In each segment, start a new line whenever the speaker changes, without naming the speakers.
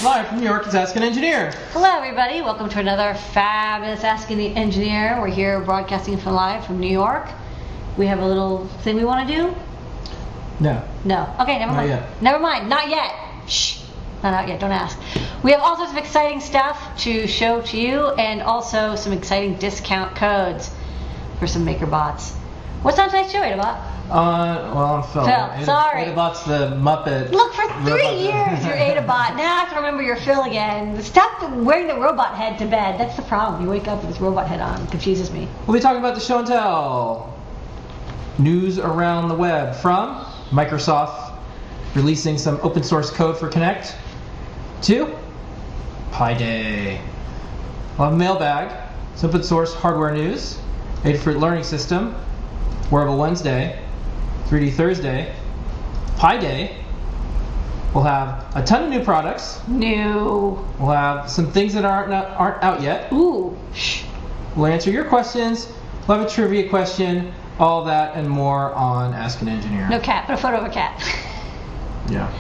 Live from New York, it's Ask an Engineer.
Hello everybody, welcome to another fabulous Ask an Engineer. We're here broadcasting from live from New York. We have a little thing we want to do?
No.
No. Okay, never mind.
Not yet.
Never mind, not yet. Shh. Not out yet, don't ask. We have all sorts of exciting stuff to show to you and also some exciting discount codes for some Makerbots. What's on tonight's show, Adabot?
Well, I'm Phil.
Sorry.
Adabot's the Muppet.
Look, for 3 years you're Adabot. Now I have to remember you're Phil again. Stop wearing the robot head to bed. That's the problem. You wake up with this robot head on. It confuses me.
We'll be talking about the show and tell. News around the web from Microsoft releasing some open source code for Kinect to Pi Day. We'll have mailbag, some open source hardware news, Adafruit Learning System, Wearable Wednesday, 3D Thursday, Pi Day. We'll have a ton of new products.
New.
We'll have some things that aren't out yet.
Ooh. Shh.
We'll answer your questions. We'll have a trivia question. All that and more on Ask an Engineer.
No cat, but a photo of a cat.
Yeah.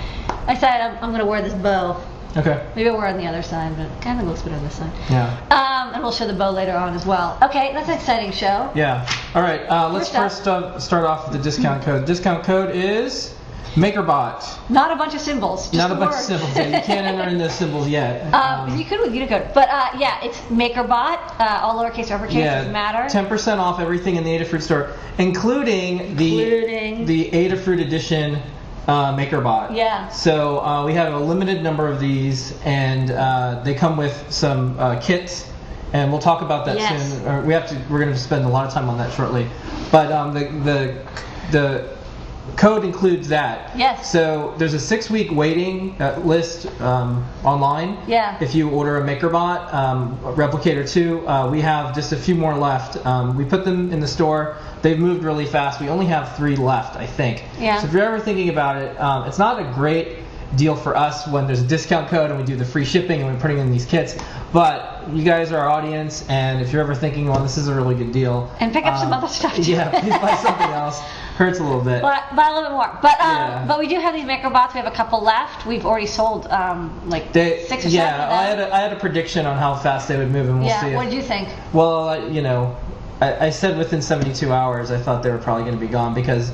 I decided I'm going to wear this bow.
Okay.
Maybe I'll wear it on the other side, but it kind of looks good on this side.
Yeah.
And we'll show the bow later on as well. Okay, that's an exciting show.
Yeah. All right. Let's first start off with the discount code. Discount code is Makerbot.
Not a bunch of symbols. Just
Not a bunch
word.
of symbols. Yeah, you can't enter in those symbols yet.
You could with Unicode, but yeah, it's Makerbot. All lowercase or uppercase, doesn't matter.
10% off everything in the Adafruit store, including the Adafruit edition Makerbot.
Yeah.
So we have a limited number of these, and they come with some kits, and we'll talk about that soon. We're going to spend a lot of time on that shortly, but the code includes that.
Yes.
So there's a 6-week waiting list online.
Yeah.
If you order a Makerbot, Replicator 2, we have just a few more left. We put them in the store. They've moved really fast. We only have 3 left, I think.
Yeah.
So if you're ever thinking about it, it's not a great deal for us when there's a discount code and we do the free shipping and we're putting in these kits. But you guys are our audience, and if you're ever thinking, well, this is a really good deal.
And pick up some other stuff too.
Yeah, please buy something else. Hurts a little bit.
Buy a little bit more. But we do have these Makerbots. We have a couple left. We've already sold 6 or 7 of them.
Yeah, I had a prediction on how fast they would move, and we'll see.
What did you think?
Well, I said within 72 hours I thought they were probably going to be gone because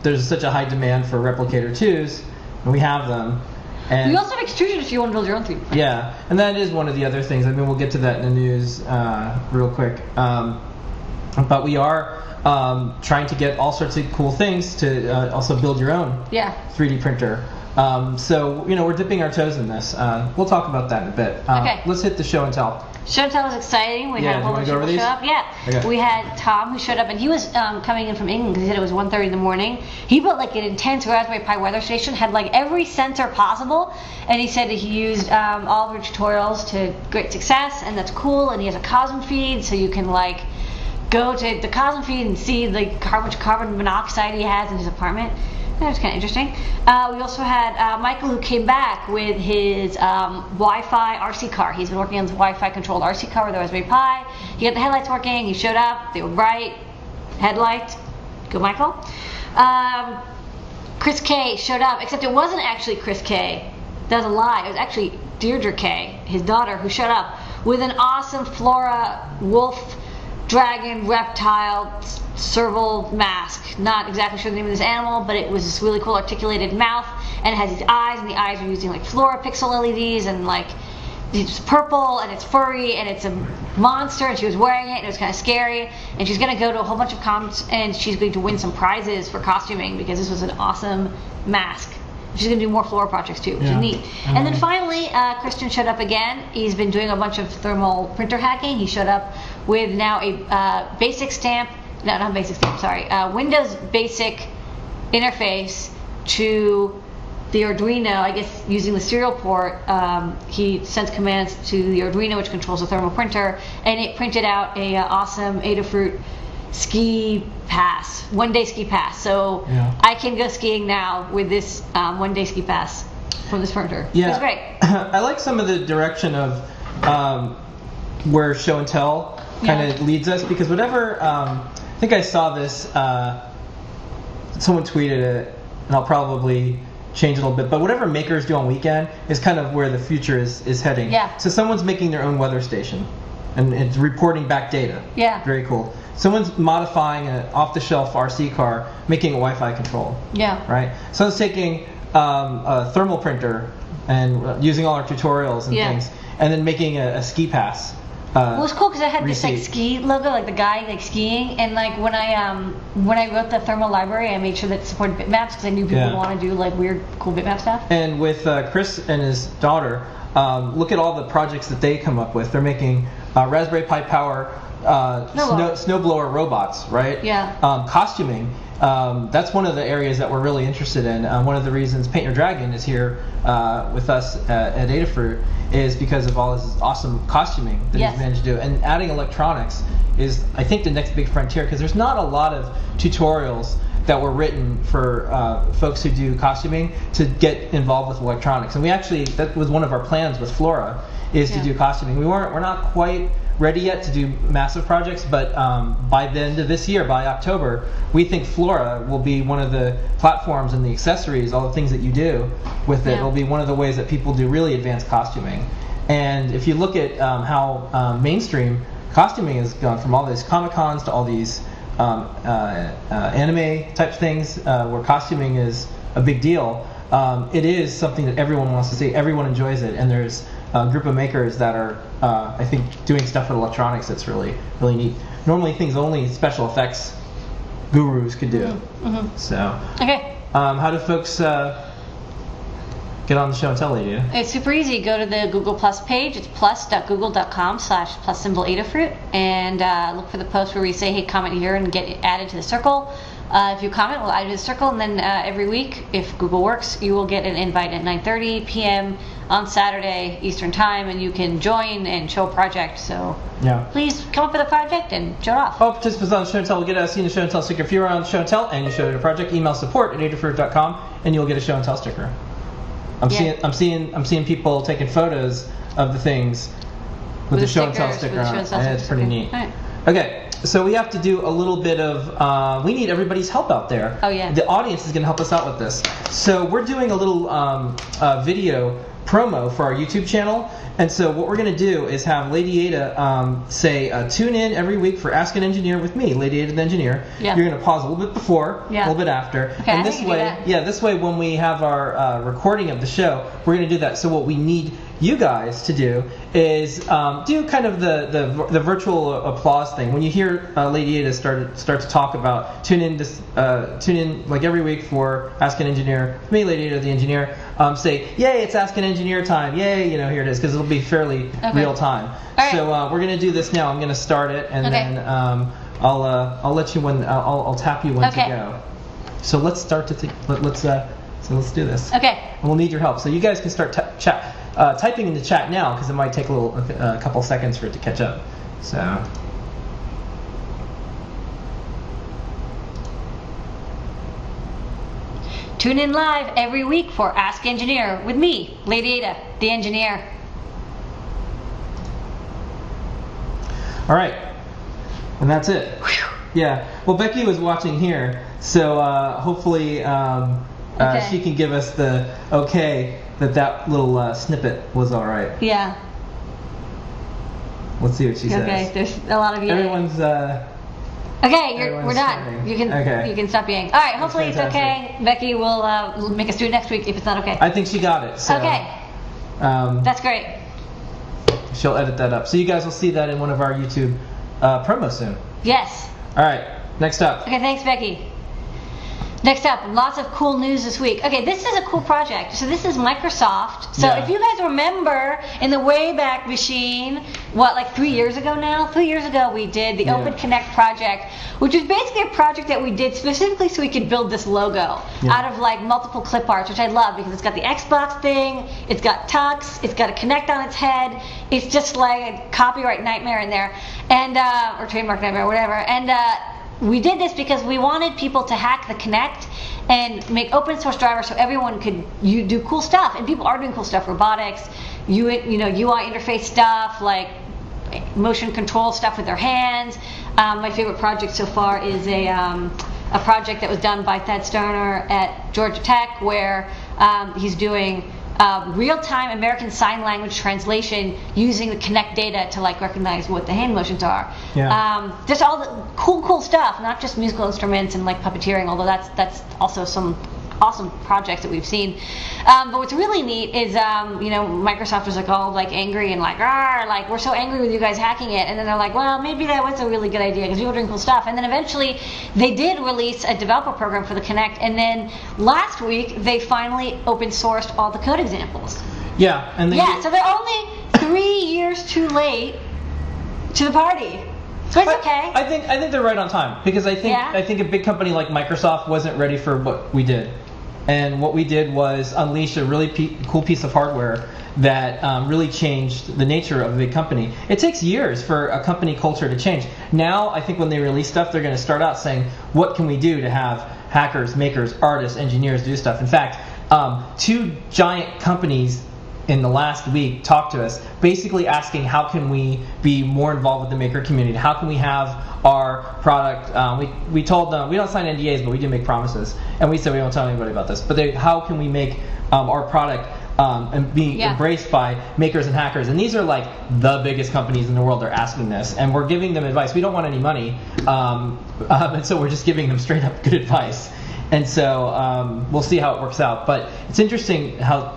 there's such a high demand for Replicator 2s, and we have them. And
we also have extrusion if you want to build your own 3D printer.
Yeah, and that is one of the other things. I mean, we'll get to that in the news real quick. But we are trying to get all sorts of cool things to also build your own 3D printer. So, we're dipping our toes in this. We'll talk about that in a bit.
Okay.
Let's hit the show and tell.
Show and tell was exciting. We had a whole bunch of people show up. Yeah.
Okay.
We had Tom who showed up, and he was coming in from England because he said it was 1:30 in the morning. He built an intense Raspberry Pi weather station, had every sensor possible, and he said that he used all of your tutorials to great success, and that's cool. And he has a Cosm feed, so you can go to the Cosm feed and see how much carbon monoxide he has in his apartment. That was kind of interesting. We also had Michael, who came back with his Wi-Fi RC car. He's been working on this Wi-Fi controlled RC car with the Raspberry Pi. He got the headlights working. He showed up. They were bright. Headlights. Go, Michael. Chris K showed up, except it wasn't actually Chris K. That was a lie. It was actually Deirdre K, his daughter, who showed up with an awesome Flora wolf dragon reptile serval mask. Not exactly sure the name of this animal, but it was this really cool articulated mouth, and it has these eyes, and the eyes are using Flora pixel LEDs, and it's purple, and it's furry, and it's a monster, and she was wearing it, and it was kind of scary, and she's going to go to a whole bunch of cons, and she's going to win some prizes for costuming, because this was an awesome mask. She's going to do more Flora projects too, which is neat. And then finally, Christian showed up again. He's been doing a bunch of thermal printer hacking. He showed up with now a basic stamp, no, not basic stamp, sorry, Windows basic interface to the Arduino, I guess using the serial port. He sends commands to the Arduino, which controls the thermal printer, and it printed out a awesome Adafruit ski pass, 1-day ski pass. So I can go skiing now with this 1-day ski pass from this printer.
Yeah,
it's great.
I like some of the direction of where show and tell kind of leads us, because whatever, I think I saw this, someone tweeted it, and I'll probably change a little bit. But whatever makers do on weekend is kind of where the future is heading.
Yeah.
So someone's making their own weather station, and it's reporting back data.
Yeah.
Very cool. Someone's modifying an off-the-shelf RC car, making a Wi-Fi control.
Yeah.
Right. Someone's taking a thermal printer and using all our tutorials and things, and then making a ski pass.
Well, it was cool because I had this like
receipt.
ski logo, like the guy like skiing, and like when I wrote the thermal library, I made sure that it supported bitmaps because I knew people would want to do like weird, cool bitmap stuff.
And with Chris and his daughter, look at all the projects that they come up with. They're making Raspberry Pi power snowblower robots, right?
Yeah.
Costuming. That's one of the areas that we're really interested in. One of the reasons Paint Your Dragon is here with us at Adafruit is because of all this awesome costuming that he's managed to do. And adding electronics is, I think, the next big frontier, because there's not a lot of tutorials that were written for folks who do costuming to get involved with electronics. And we actually, that was one of our plans with Flora, is to do costuming. We're not quite ready yet to do massive projects, but by the end of this year, by October, we think Flora will be one of the platforms and the accessories, all the things that you do with it, will be one of the ways that people do really advanced costuming. And if you look at how mainstream costuming has gone, from all these Comic-Cons to all these anime type things where costuming is a big deal, it is something that everyone wants to see. Everyone enjoys it, and there's a group of makers that are, I think, doing stuff with electronics that's really, really neat. Normally, things only special effects gurus could do. So,
Okay.
how do folks get on the show and tell you?
It's super easy. Go to the Google Plus page. It's plus.google.com/plus_Adafruit, and look for the post where we say, hey, comment here and get added to the circle. If you comment, we'll add you to the circle, and then every week, if Google works, you will get an invite at 9:30 p.m. on Saturday Eastern Time, and you can join and show a project. So please come up with a project and show it off.
All participants on the show and tell will get a see the show and tell sticker. If you're on the show and tell and you showed a project, email support@adafruit.com and you'll get a show and tell sticker. I'm seeing people taking photos of the things with the show and tell sticker on it, and it's pretty neat.
All right.
Okay, so we have to do a little bit of, we need everybody's help out there.
Oh, yeah.
The audience is going to help us out with this. So we're doing a little video promo for our YouTube channel. And so what we're going to do is have Lady Ada say, tune in every week for Ask an Engineer with me, Lady Ada the Engineer.
Yeah.
You're going to pause a little bit before, a little bit after.
Okay,
and this way, this way when we have our recording of the show, we're going to do that. So what we need you guys to do is do kind of the virtual applause thing. When you hear Lady Ada start to talk about tune in like every week for Ask an Engineer, me, Lady Ada the Engineer, say, yay, it's Ask an Engineer time, yay, here it is, because it'll be fairly real time.
Right.
So we're going to do this now. I'm going to start it, and then I'll let you when I'll tap you when to go. So let's start to let's do this.
Okay.
And we'll need your help. So you guys can start typing in the chat now, because it might take a couple seconds for it to catch up. So.
Tune in live every week for Ask Engineer with me, Lady Ada, the Engineer.
All right, and that's it.
Whew.
Yeah. Well, Becky was watching here, so hopefully she can give us the okay that little snippet was all right.
Yeah.
Let's see what she says.
Okay. There's a lot of yay.
Everyone's.
Okay, we're done.
starting.
You can stop yaying. All right. Hopefully it's okay. Becky will make us do it next week if it's not okay.
I think she got it. So,
okay. That's great.
She'll edit that up. So you guys will see that in one of our YouTube promos soon.
Yes.
All right. Next up.
Okay. Thanks, Becky. Next up, lots of cool news this week. Okay, this is a cool project. So this is Microsoft. So if you guys remember in the Wayback Machine, like 3 years ago now? 3 years ago we did the Open Connect project, which is basically a project that we did specifically so we could build this logo out of like multiple clip arts, which I love because it's got the Xbox thing, it's got Tux, it's got a Connect on its head. It's just like a copyright nightmare in there, and or trademark nightmare, whatever. And we did this because we wanted people to hack the Connect and make open source drivers so everyone could do cool stuff. And people are doing cool stuff: robotics, UI interface stuff, like motion control stuff with their hands. My favorite project so far is a project that was done by Thad Sterner at Georgia Tech, where He's doing real-time American Sign Language translation using the Kinect data to like recognize what the hand motions are.
Yeah.
Just all the cool stuff, not just musical instruments and like puppeteering, although that's also some awesome projects that we've seen. But what's really neat is, Microsoft was like all like angry and like, like we're so angry with you guys hacking it, and then they're like, well, maybe that was a really good idea because people are doing cool stuff. And then eventually they did release a developer program for the Kinect, and then last week they finally open sourced all the code examples.
Yeah, and
so they're only 3 years too late to the party. So it's okay.
I think they're right on time because I think a big company like Microsoft wasn't ready for what we did. And what we did was unleash a really cool piece of hardware that really changed the nature of a big company. It takes years for a company culture to change. Now, I think when they release stuff, they're going to start out saying, what can we do to have hackers, makers, artists, engineers do stuff? In fact, 2 giant companies in the last week talked to us, basically asking how can we be more involved with the maker community? How can we have our product? We told them, we don't sign NDAs, but we do make promises. And we said we don't tell anybody about this. But how can we make our product and be embraced by makers and hackers? And these are like the biggest companies in the world are asking this. And we're giving them advice. We don't want any money. And so we're just giving them straight up good advice. And so we'll see how it works out. But it's interesting how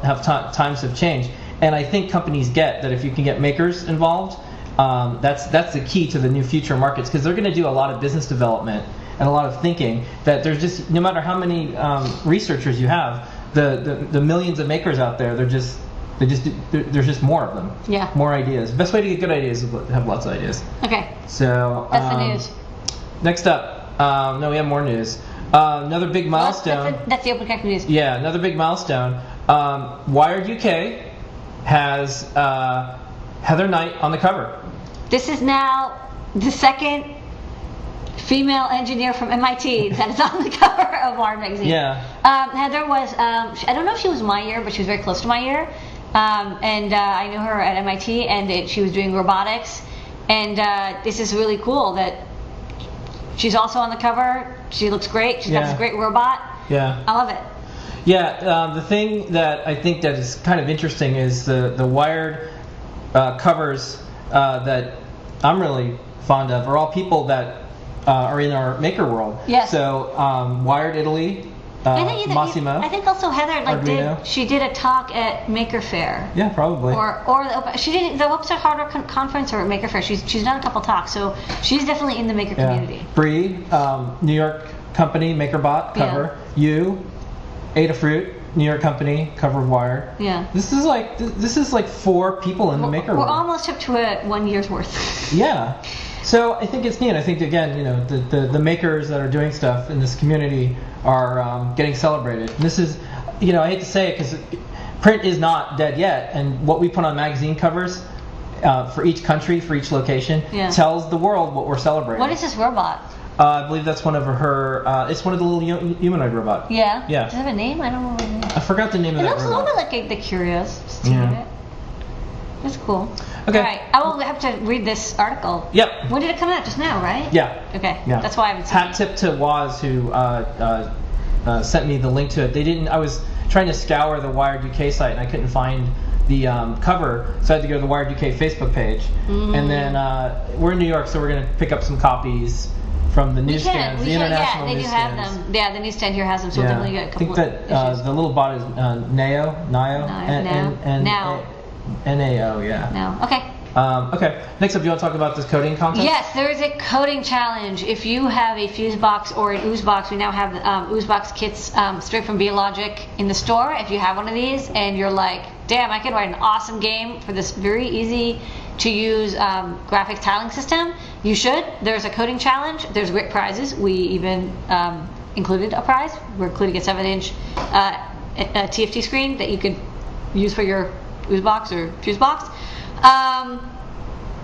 times have changed. And I think companies get that if you can get makers involved, that's the key to the new future markets, because they're going to do a lot of business development and a lot of thinking that there's just, no matter how many researchers you have, the millions of makers out there, there's just more of them.
Yeah.
More ideas. The best way to get good ideas is to have lots of ideas.
Okay.
So
that's the news.
Next up, no, we have more news. Another big milestone.
That's the Open Connect news.
Yeah, another big milestone. Wired UK has Heather Knight on the cover.
This is now the second female engineer from MIT that is on the cover of Wired magazine.
Yeah.
Heather was, I don't know if she was my year, but she was very close to my year. And I knew her at MIT, and she was doing robotics. And this is really cool that she's also on the cover. She looks great. She's got this great robot.
Yeah.
I love it.
Yeah, the thing that I think that is kind of interesting is the Wired covers that I'm really fond of are all people that are in our maker world.
Yes.
So Wired Italy, Massimo.
I think also Heather
Arduino.
she did a talk at Maker Faire.
Yeah, probably.
Or she did the Upstart Hardware Conference or at Maker Faire. She's done a couple talks, so she's definitely in the maker community.
Bree, New York company, Makerbot cover. You, Adafruit, New York company, cover of Wired.
Yeah.
This is like 4 people in the maker world.
We're almost up to 1 year's worth.
Yeah. So I think it's neat. I think again, the makers that are doing stuff in this community are getting celebrated. And this is, I hate to say it because print is not dead yet, and what we put on magazine covers for each country, for each location, tells the world what we're celebrating.
What is this robot?
I believe that's one of her. It's one of the little humanoid robots.
Yeah.
Yeah.
Does it have a name? I don't know what it is.
I forgot the name of that robot.
It looks a little bit like the Curious. Just it. That's cool.
Okay.
All right. I will have to read this article.
Yep.
When did it come out? Just now, right?
Yeah.
Okay.
Yeah.
That's why I haven't seen
Hat tip to Woz, who sent me the link to it. I was trying to scour the Wired UK site and I couldn't find the cover, so I had to go to the Wired UK Facebook page. Mm-hmm. And then we're in New York, so we're going to pick up some copies from the newsstands, the international newsstands.
Yeah, they do have them. Yeah, the newsstand here has them, so we'll definitely get a couple.
I think that the little bot is Nao, Nao, yeah.
No. Okay.
Okay. Next up, do you want to talk about this coding contest?
Yes, there is a coding challenge. If you have a Fusebox or an Oozebox, we now have the Oozebox kits straight from Logic in the store. If you have one of these and you're like, damn, I could write an awesome game for this very easy to use graphics tiling system, you should. There's a coding challenge. There's great prizes. We even included a prize. We're including a 7-inch TFT screen that you could use for your Oozebox or Fusebox.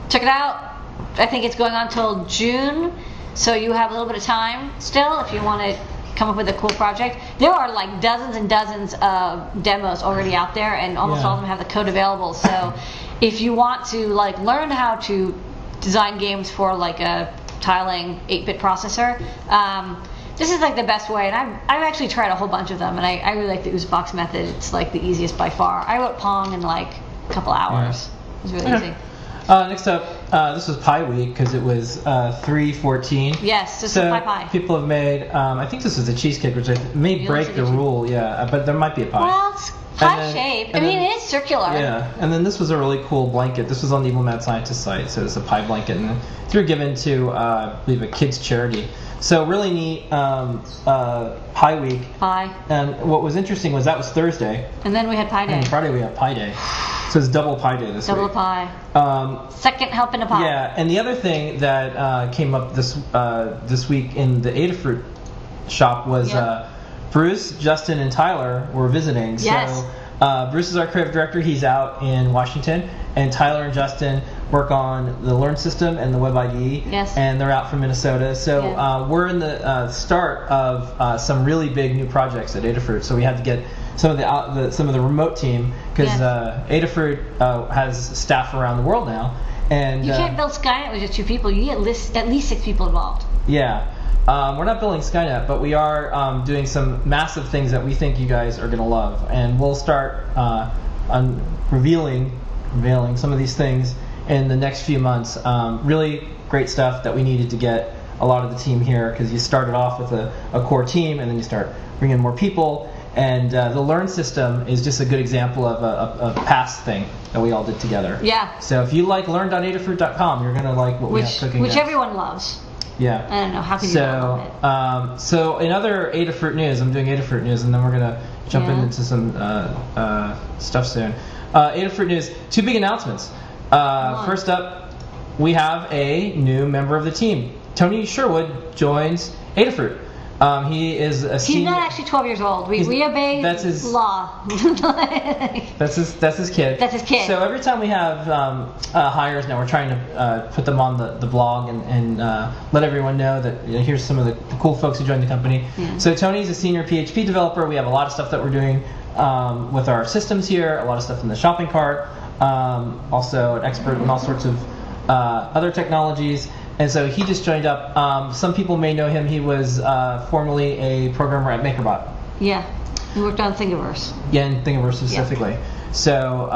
Check it out. I think it's going on till June, so you have a little bit of time still if you want to come up with a cool project. There are like dozens and dozens of demos already out there, and almost all of them have the code available. So if you want to like learn how to design games for like a tiling 8-bit processor, This is like the best way, and I've actually tried a whole bunch of them, and I really like the ooze box method. It's like the easiest by far. I wrote Pong in like a couple hours. It was really easy.
Next up, this was Pi Week because it was 3/14.
Yes, this
so
is Pi.
People have made. I think this is a cheesecake, which may break the rule. Yeah, but there might be a pie.
Well, it's pie shape. I mean, it is circular.
Yeah, and then this was a really cool blanket. This was on the Evil Mad Scientist site, so it's a pie blanket, and these were given to, I believe, a kids charity. So really neat Pi Week.
Pie.
And what was interesting was that was Thursday.
And then we had Pi Day.
And Friday we had Pi Day. So it's double Pi Day this week.
Double pie. Second helping a pie.
Yeah, and the other thing that came up this week in the Adafruit shop was Bruce, Justin, and Tyler were visiting.
Yes.
So Bruce is our creative director. He's out in Washington, and Tyler and Justin work on the Learn system and the Web IDE.
Yes.
And they're out from Minnesota. So we're in the start of some really big new projects at Adafruit. So we had to get some of the remote team because Adafruit has staff around the world now. And
you can't build Skynet with just 2 people. You get at least 6 people involved.
Yeah. We're not building Skynet, but we are doing some massive things that we think you guys are going to love. And we'll start revealing some of these things in the next few months. Really great stuff that we needed to get a lot of the team here because you started off with a core team and then you start bringing more people. And the Learn system is just a good example of a past thing that we all did together.
Yeah.
So if you like learn.adafruit.com, you're going to like what we have cooking
Which
next.
Everyone loves.
Yeah.
I don't know. How can you not love it?
So in other Adafruit news, I'm doing Adafruit news, and then we're going to jump into some stuff soon. Adafruit news, 2 big announcements. First up, we have a new member of the team. Tony Sherwood joins Adafruit. He is a senior.
He's not actually 12 years old. We obey law.
That's his kid.
That's his kid.
So every time we have hires now, we're trying to put them on the blog and let everyone know that here's some of the cool folks who joined the company. Yeah. So Tony's a senior PHP developer. We have a lot of stuff that we're doing with our systems here, a lot of stuff in the shopping cart, also an expert in all sorts of other technologies. And so he just joined up. Some people may know him. He was formerly a programmer at Makerbot.
Yeah, he worked on Thingiverse.
Yeah, in Thingiverse specifically. Yeah. So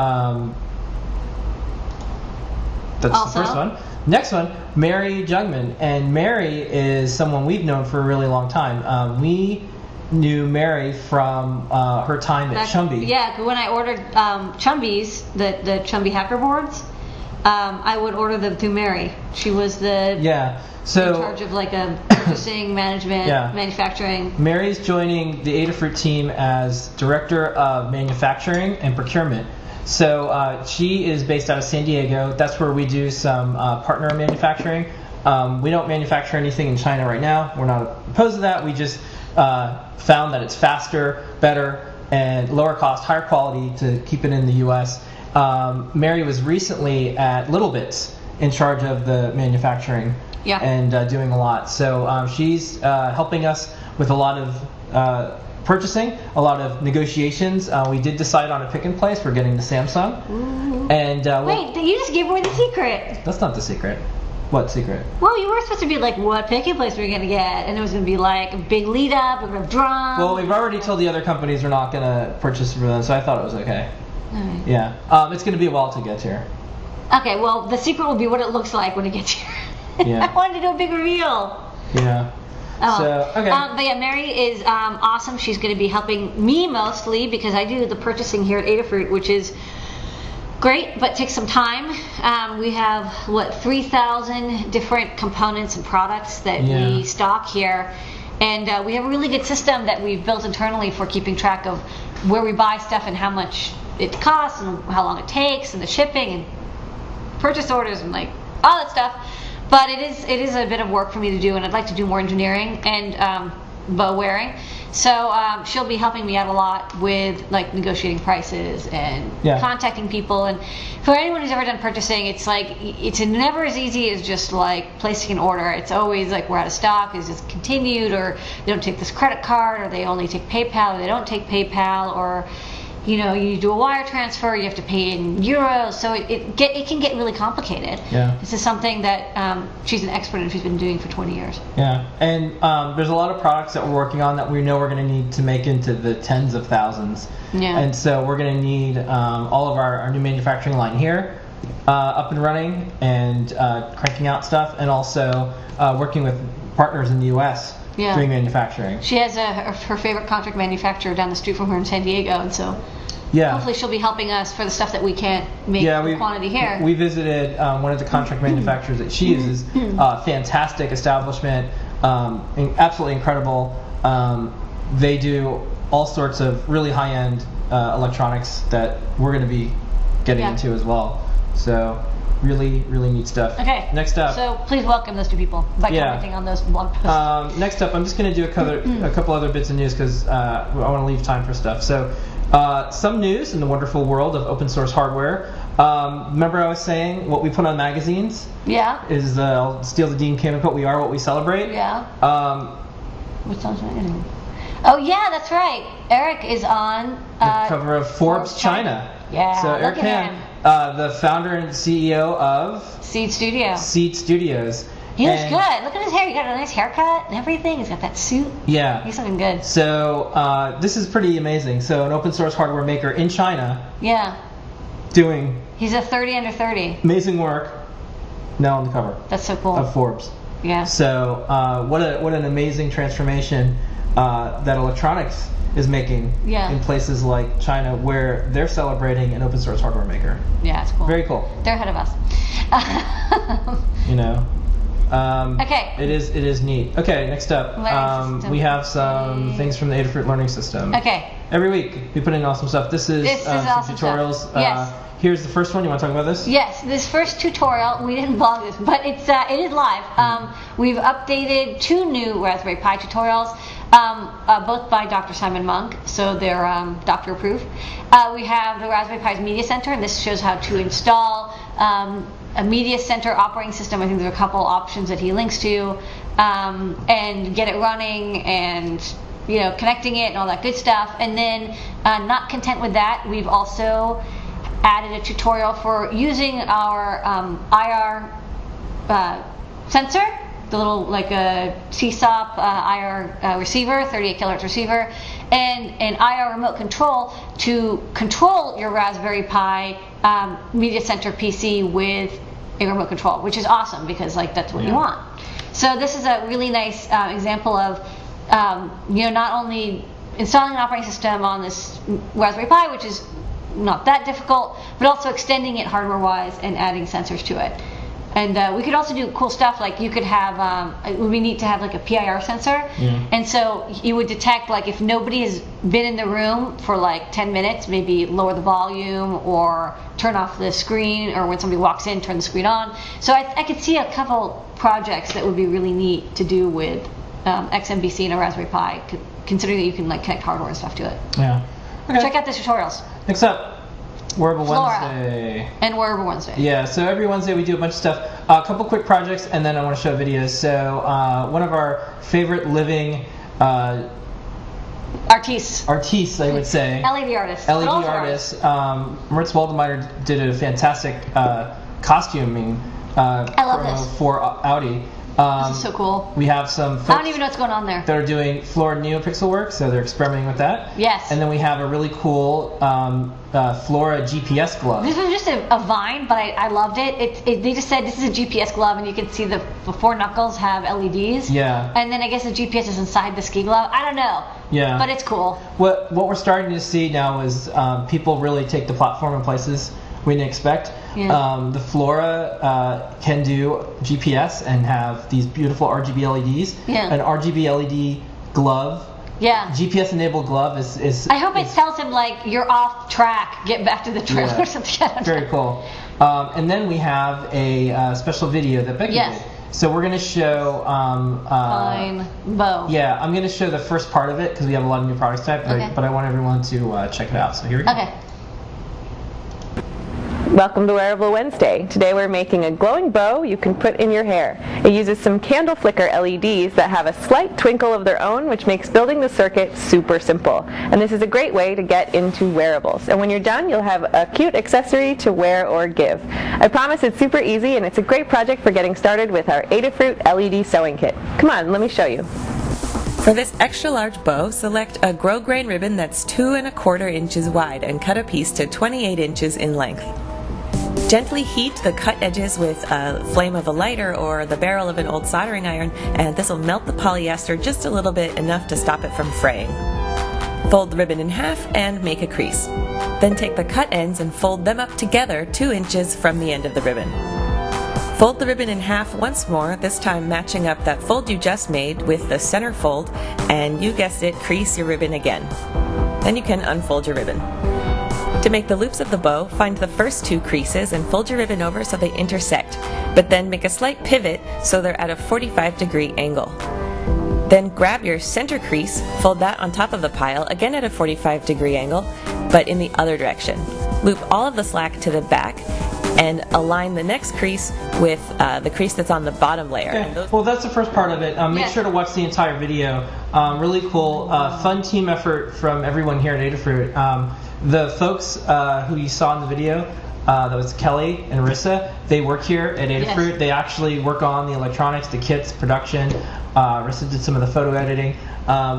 that's also the first one. Next one, Mary Jungman. And Mary is someone we've known for a really long time. We knew Mary from her time at Chumby.
Yeah, when I ordered Chumbies, the Chumby hacker boards, I would order them through Mary. She was in charge of like a purchasing, management, manufacturing.
Mary's joining the Adafruit team as director of manufacturing and procurement. So she is based out of San Diego. That's where we do some partner manufacturing. We don't manufacture anything in China right now. We're not opposed to that. We just found that it's faster, better, and lower cost, higher quality to keep it in the U.S. Mary was recently at Lvds in charge of the manufacturing and doing a lot. So she's helping us with a lot of purchasing, a lot of negotiations. We did decide on a pick and place. We're getting the Samsung.
Ooh.
And
wait, you just gave away the secret.
That's not the secret. What secret?
Well, you were supposed to be like, what pick and place we're going to get? And it was going to be like a big lead up, we're going to have drums.
Well, we've already told the other companies we're not going to purchase from them, so I thought it was okay.
Right.
Yeah. It's going to be a while to get here.
Okay, well, the secret will be what it looks like when it gets here.
Yeah.
I wanted to do a big reveal.
Yeah.
Oh.
So, okay.
But yeah, Mary is awesome. She's going to be helping me mostly because I do the purchasing here at Adafruit, which is great, but takes some time. We have, 3,000 different components and products that we stock here. And we have a really good system that we've built internally for keeping track of where we buy stuff and how much it costs and how long it takes and the shipping and purchase orders and like all that stuff. But it is a bit of work for me to do, and I'd like to do more engineering and bow wearing. So she'll be helping me out a lot with like negotiating prices and contacting people. And for anyone who's ever done purchasing, it's never as easy as just like placing an order. It's always like we're out of stock, is this continued, or they don't take this credit card, or they only take PayPal, or they don't take PayPal, or you do a wire transfer, you have to pay in euros, so it can get really complicated.
Yeah.
This is something that she's an expert in. She's been doing for 20 years.
Yeah, and there's a lot of products that we're working on that we know we're going to need to make into the tens of thousands.
Yeah.
And so we're going to need all of our new manufacturing line here up and running and cranking out stuff, and also working with partners in the U.S. doing manufacturing.
She has her favorite contract manufacturer down the street from her in San Diego, and so hopefully she'll be helping us for the stuff that we can't make in quantity here.
We visited one of the contract manufacturers that she uses. Fantastic establishment, absolutely incredible. They do all sorts of really high-end electronics that we're going to be getting into as well. So really, really neat stuff.
Okay.
Next up.
So please welcome those two people by commenting on those blog posts.
Next up, I'm just going to do a couple other bits of news because I want to leave time for stuff. So some news in the wonderful world of open source hardware. Remember I was saying what we put on magazines?
Yeah.
Is I'll steal the Dean Kamen quote, "We are what we celebrate."
Yeah. What's on magazine? Oh yeah, that's right. Eric is on
the cover of Forbes China.
Yeah.
So Eric Ham, the founder and CEO of
Seed Studio.
Seed Studios.
He looks good. Look at his hair. He got a nice haircut and everything. He's got that suit.
Yeah.
He's looking good.
So this is pretty amazing. So an open source hardware maker in China.
Yeah.
Doing.
He's a 30 under 30.
Amazing work. Now on the cover.
That's so cool.
Of Forbes.
Yeah.
So what an amazing transformation that electronics is making in places like China, where they're celebrating an open source hardware maker.
Yeah, it's cool.
Very cool.
They're ahead of us. Okay.
It is neat. Okay, next up, we have some things from the Adafruit learning system.
Okay.
Every week we put in awesome stuff. This is some
awesome
tutorials.
Stuff. Yes.
Here's the first one. You want to talk about this?
Yes, this first tutorial, we didn't blog this, but it is live. We've updated 2 new Raspberry Pi tutorials, both by Dr. Simon Monk, so they're doctor approved. We have the Raspberry Pi's Media Center, and this shows how to install a Media Center operating system. I think there's a couple options that he links to, and get it running and connecting it and all that good stuff. And then, not content with that, we've also added a tutorial for using our IR sensor, the little like a CSOP IR receiver, 38 kilohertz receiver, and an IR remote control to control your Raspberry Pi Media Center PC with a remote control, which is awesome because that's what you want. So this is a really nice example of not only installing an operating system on this Raspberry Pi, which is not that difficult, but also extending it hardware-wise and adding sensors to it. And we could also do cool stuff, like you could have, it would be neat to have like a PIR sensor, and so you would detect if nobody has been in the room for 10 minutes, maybe lower the volume or turn off the screen, or when somebody walks in, turn the screen on. So I could see a couple projects that would be really neat to do with XMBC and a Raspberry Pi, considering that you can connect hardware and stuff to it.
Yeah. Okay.
Check out the tutorials.
Next up, Wearable
Flora.
Wednesday.
And Wearable Wednesday.
Yeah, so every Wednesday we do a bunch of stuff. A couple quick projects, and then I want to show videos. So one of our favorite living
artistes,
I would say.
LED artists.
Moritz Waldemeier did a fantastic costuming promo for Audi.
This is so cool.
We have some folks
I don't even know what's going on there.
that are doing Flora NeoPixel work, so they're experimenting with that.
Yes.
And then we have a really cool Flora GPS glove.
This was just a vine, but I loved it. They just said this is a GPS glove, and you can see the 4 knuckles have LEDs. Yeah. And then I guess the GPS is inside the ski glove. I don't know. Yeah. But it's cool.
What we're starting to see now is people really take the platform in places we didn't expect. Yeah. The Flora can do GPS and have these beautiful RGB LEDs. Yeah. An RGB LED glove. Yeah. GPS enabled glove is
I hope it tells him you're off track, get back to the trail or something.
Very cool. And then we have a special video that Becky did. So we're going to show
Fine Bow.
Yeah, I'm going to show the first part of it because we have a lot of new products type, but I want everyone to check it out. So here we go.
Okay.
Welcome to Wearable Wednesday. Today we're making a glowing bow you can put in your hair. It uses some candle flicker LEDs that have a slight twinkle of their own, which makes building the circuit super simple. And this is a great way to get into wearables. And when you're done, you'll have a cute accessory to wear or give. I promise it's super easy, and it's a great project for getting started with our Adafruit LED sewing kit. Come on, let me show you.
For this extra large bow, select a grosgrain ribbon that's 2 1/4 inches wide and cut a piece to 28 inches in length. Gently heat the cut edges with a flame of a lighter or the barrel of an old soldering iron, and this will melt the polyester just a little bit, enough to stop it from fraying. Fold the ribbon in half and make a crease. Then take the cut ends and fold them up together 2 inches from the end of the ribbon. Fold the ribbon in half once more, this time matching up that fold you just made with the center fold, and you guessed it, crease your ribbon again. Then you can unfold your ribbon. To make the loops of the bow, find the first 2 creases and fold your ribbon over so they intersect, but then make a slight pivot so they're at a 45-degree angle. Then grab your center crease, fold that on top of the pile, again at a 45-degree angle, but in the other direction. Loop all of the slack to the back and align the next crease with the crease that's on the bottom layer.
Okay. Well, that's the first part of it. Make sure to watch the entire video. Really cool, fun team effort from everyone here at Adafruit. The folks who you saw in the video, that was Kelly and Rissa, they work here at Adafruit. Yes. They actually work on the electronics, the kits, production. Rissa did some of the photo editing.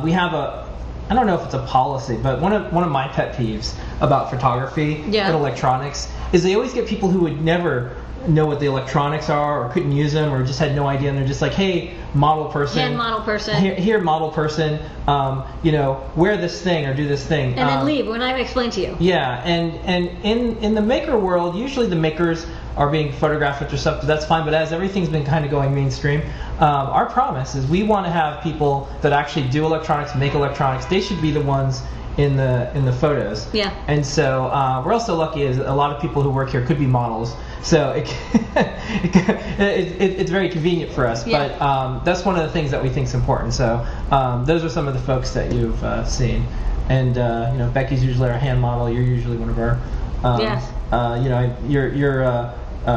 We have I don't know if it's a policy, but one of my pet peeves about photography and electronics is they always get people who would never know what the electronics are or couldn't use them or just had no idea, and they're just like, hey, model person, here model person, wear this thing or do this thing,
and then leave when I explain to you.
Yeah, and in the maker world, usually the makers are being photographed with their stuff, but that's fine. But as everything's been kind of going mainstream, our promise is we want to have people that actually do electronics, make electronics. They should be the ones in the photos. Yeah. And so we're also lucky as a lot of people who work here could be models. So it's very convenient for us. Yeah. But that's one of the things that we think is important. So those are some of the folks that you've seen. And Becky's usually our hand model. You're usually one of our. Yes. Your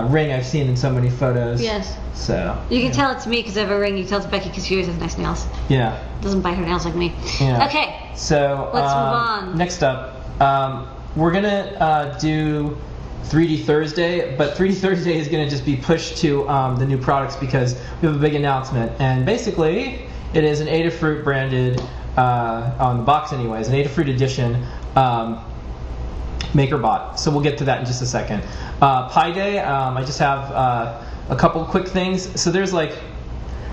ring I've seen in so many photos. Yes. So
you can tell it's me because I have a ring. You can tell it's Becky because she always has nice nails.
Yeah.
Doesn't bite her nails like me.
Yeah.
Okay.
So
let's move on.
Next up, we're gonna do 3D Thursday, but 3D Thursday is gonna just be pushed to the new products because we have a big announcement, and basically it is an Adafruit branded on the box anyways, an Adafruit edition. Makerbot. So we'll get to that in just a second. Pi Day, I just have a couple quick things. So there's like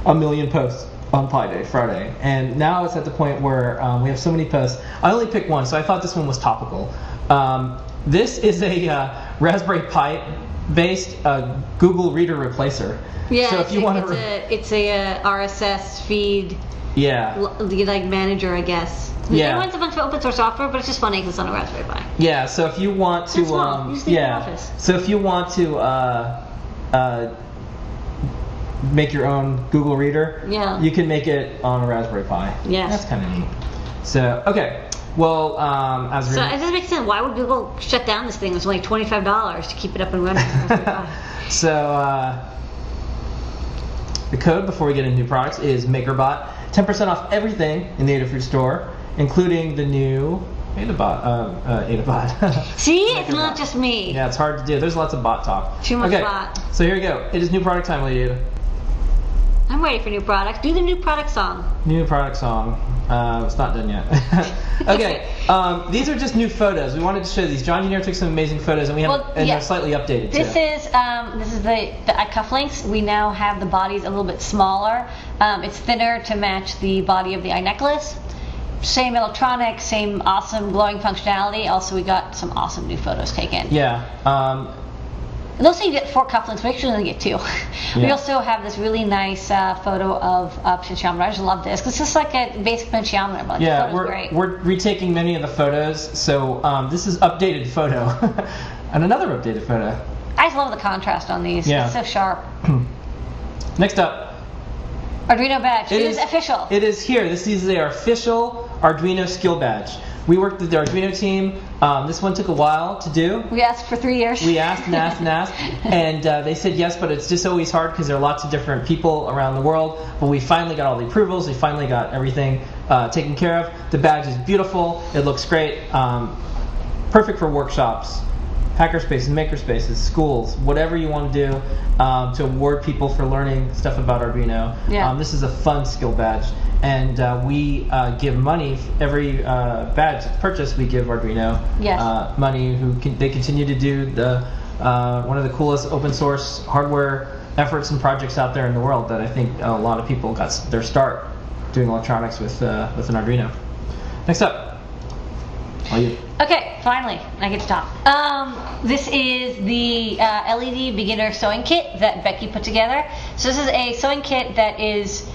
a million posts on Pi Day, Friday, and now it's at the point where we have so many posts. I only picked one, so I thought this one was topical. This is a Raspberry Pi based Google Reader replacer.
Yeah,
so if you want to,
it's a RSS feed.
Yeah.
Like manager, I guess.
Yeah.
It runs a bunch of open source software, but it's just funny because it's on a Raspberry Pi.
Yeah. So if you want to, So if you want to make your own Google Reader, you can make it on a Raspberry Pi. Yes. That's kind of neat. So okay. Well, it
doesn't make sense. Why would Google shut down this thing? It's only $25 to keep it up and running.
So the code before we get into new products is Makerbot. 10% off everything in the Adafruit store, including the new Adabot.
See, it's not just me.
Yeah, it's hard to do. There's lots of bot talk.
Too much bot.
So here we go. It is new product time, Lady Ada.
I'm ready for new products. Do the new product song.
New product song. It's not done yet. Okay. These are just new photos. We wanted to show these. John Jr. took some amazing photos, and they're slightly updated
too. This is the cufflinks. We now have the bodies a little bit smaller. It's thinner to match the body of the eye necklace. Same electronics, same awesome glowing functionality. Also, we got some awesome new photos taken.
Yeah.
And also, you get 4 cufflinks. Make sure you only get 2. Yeah. We also have this really nice photo of potentiometer. I just love this because it's just like a basic potentiometer. But
yeah, we're retaking many of the photos. So this is updated photo, and another updated photo.
I just love the contrast on these. Yeah. It's so sharp.
Next up,
Arduino badge. It is official.
It is here. This is their official Arduino skill badge. We worked with the Arduino team. This one took a while to do.
We asked for 3 years.
We asked and asked and asked, and they said yes, but it's just always hard because there are lots of different people around the world. But we finally got all the approvals. We finally got everything taken care of. The badge is beautiful. It looks great. Perfect for workshops, hackerspaces, makerspaces, schools, whatever you want to do to award people for learning stuff about Arduino.
Yeah.
This is a fun skill badge. And we give money. Every badge purchase, we give Arduino money. They continue to do the one of the coolest open source hardware efforts and projects out there in the world. That I think a lot of people got their start doing electronics with an Arduino. Next up, all you.
Okay, finally, I get to talk. This is the LED beginner sewing kit that Becky put together. So this is a sewing kit that is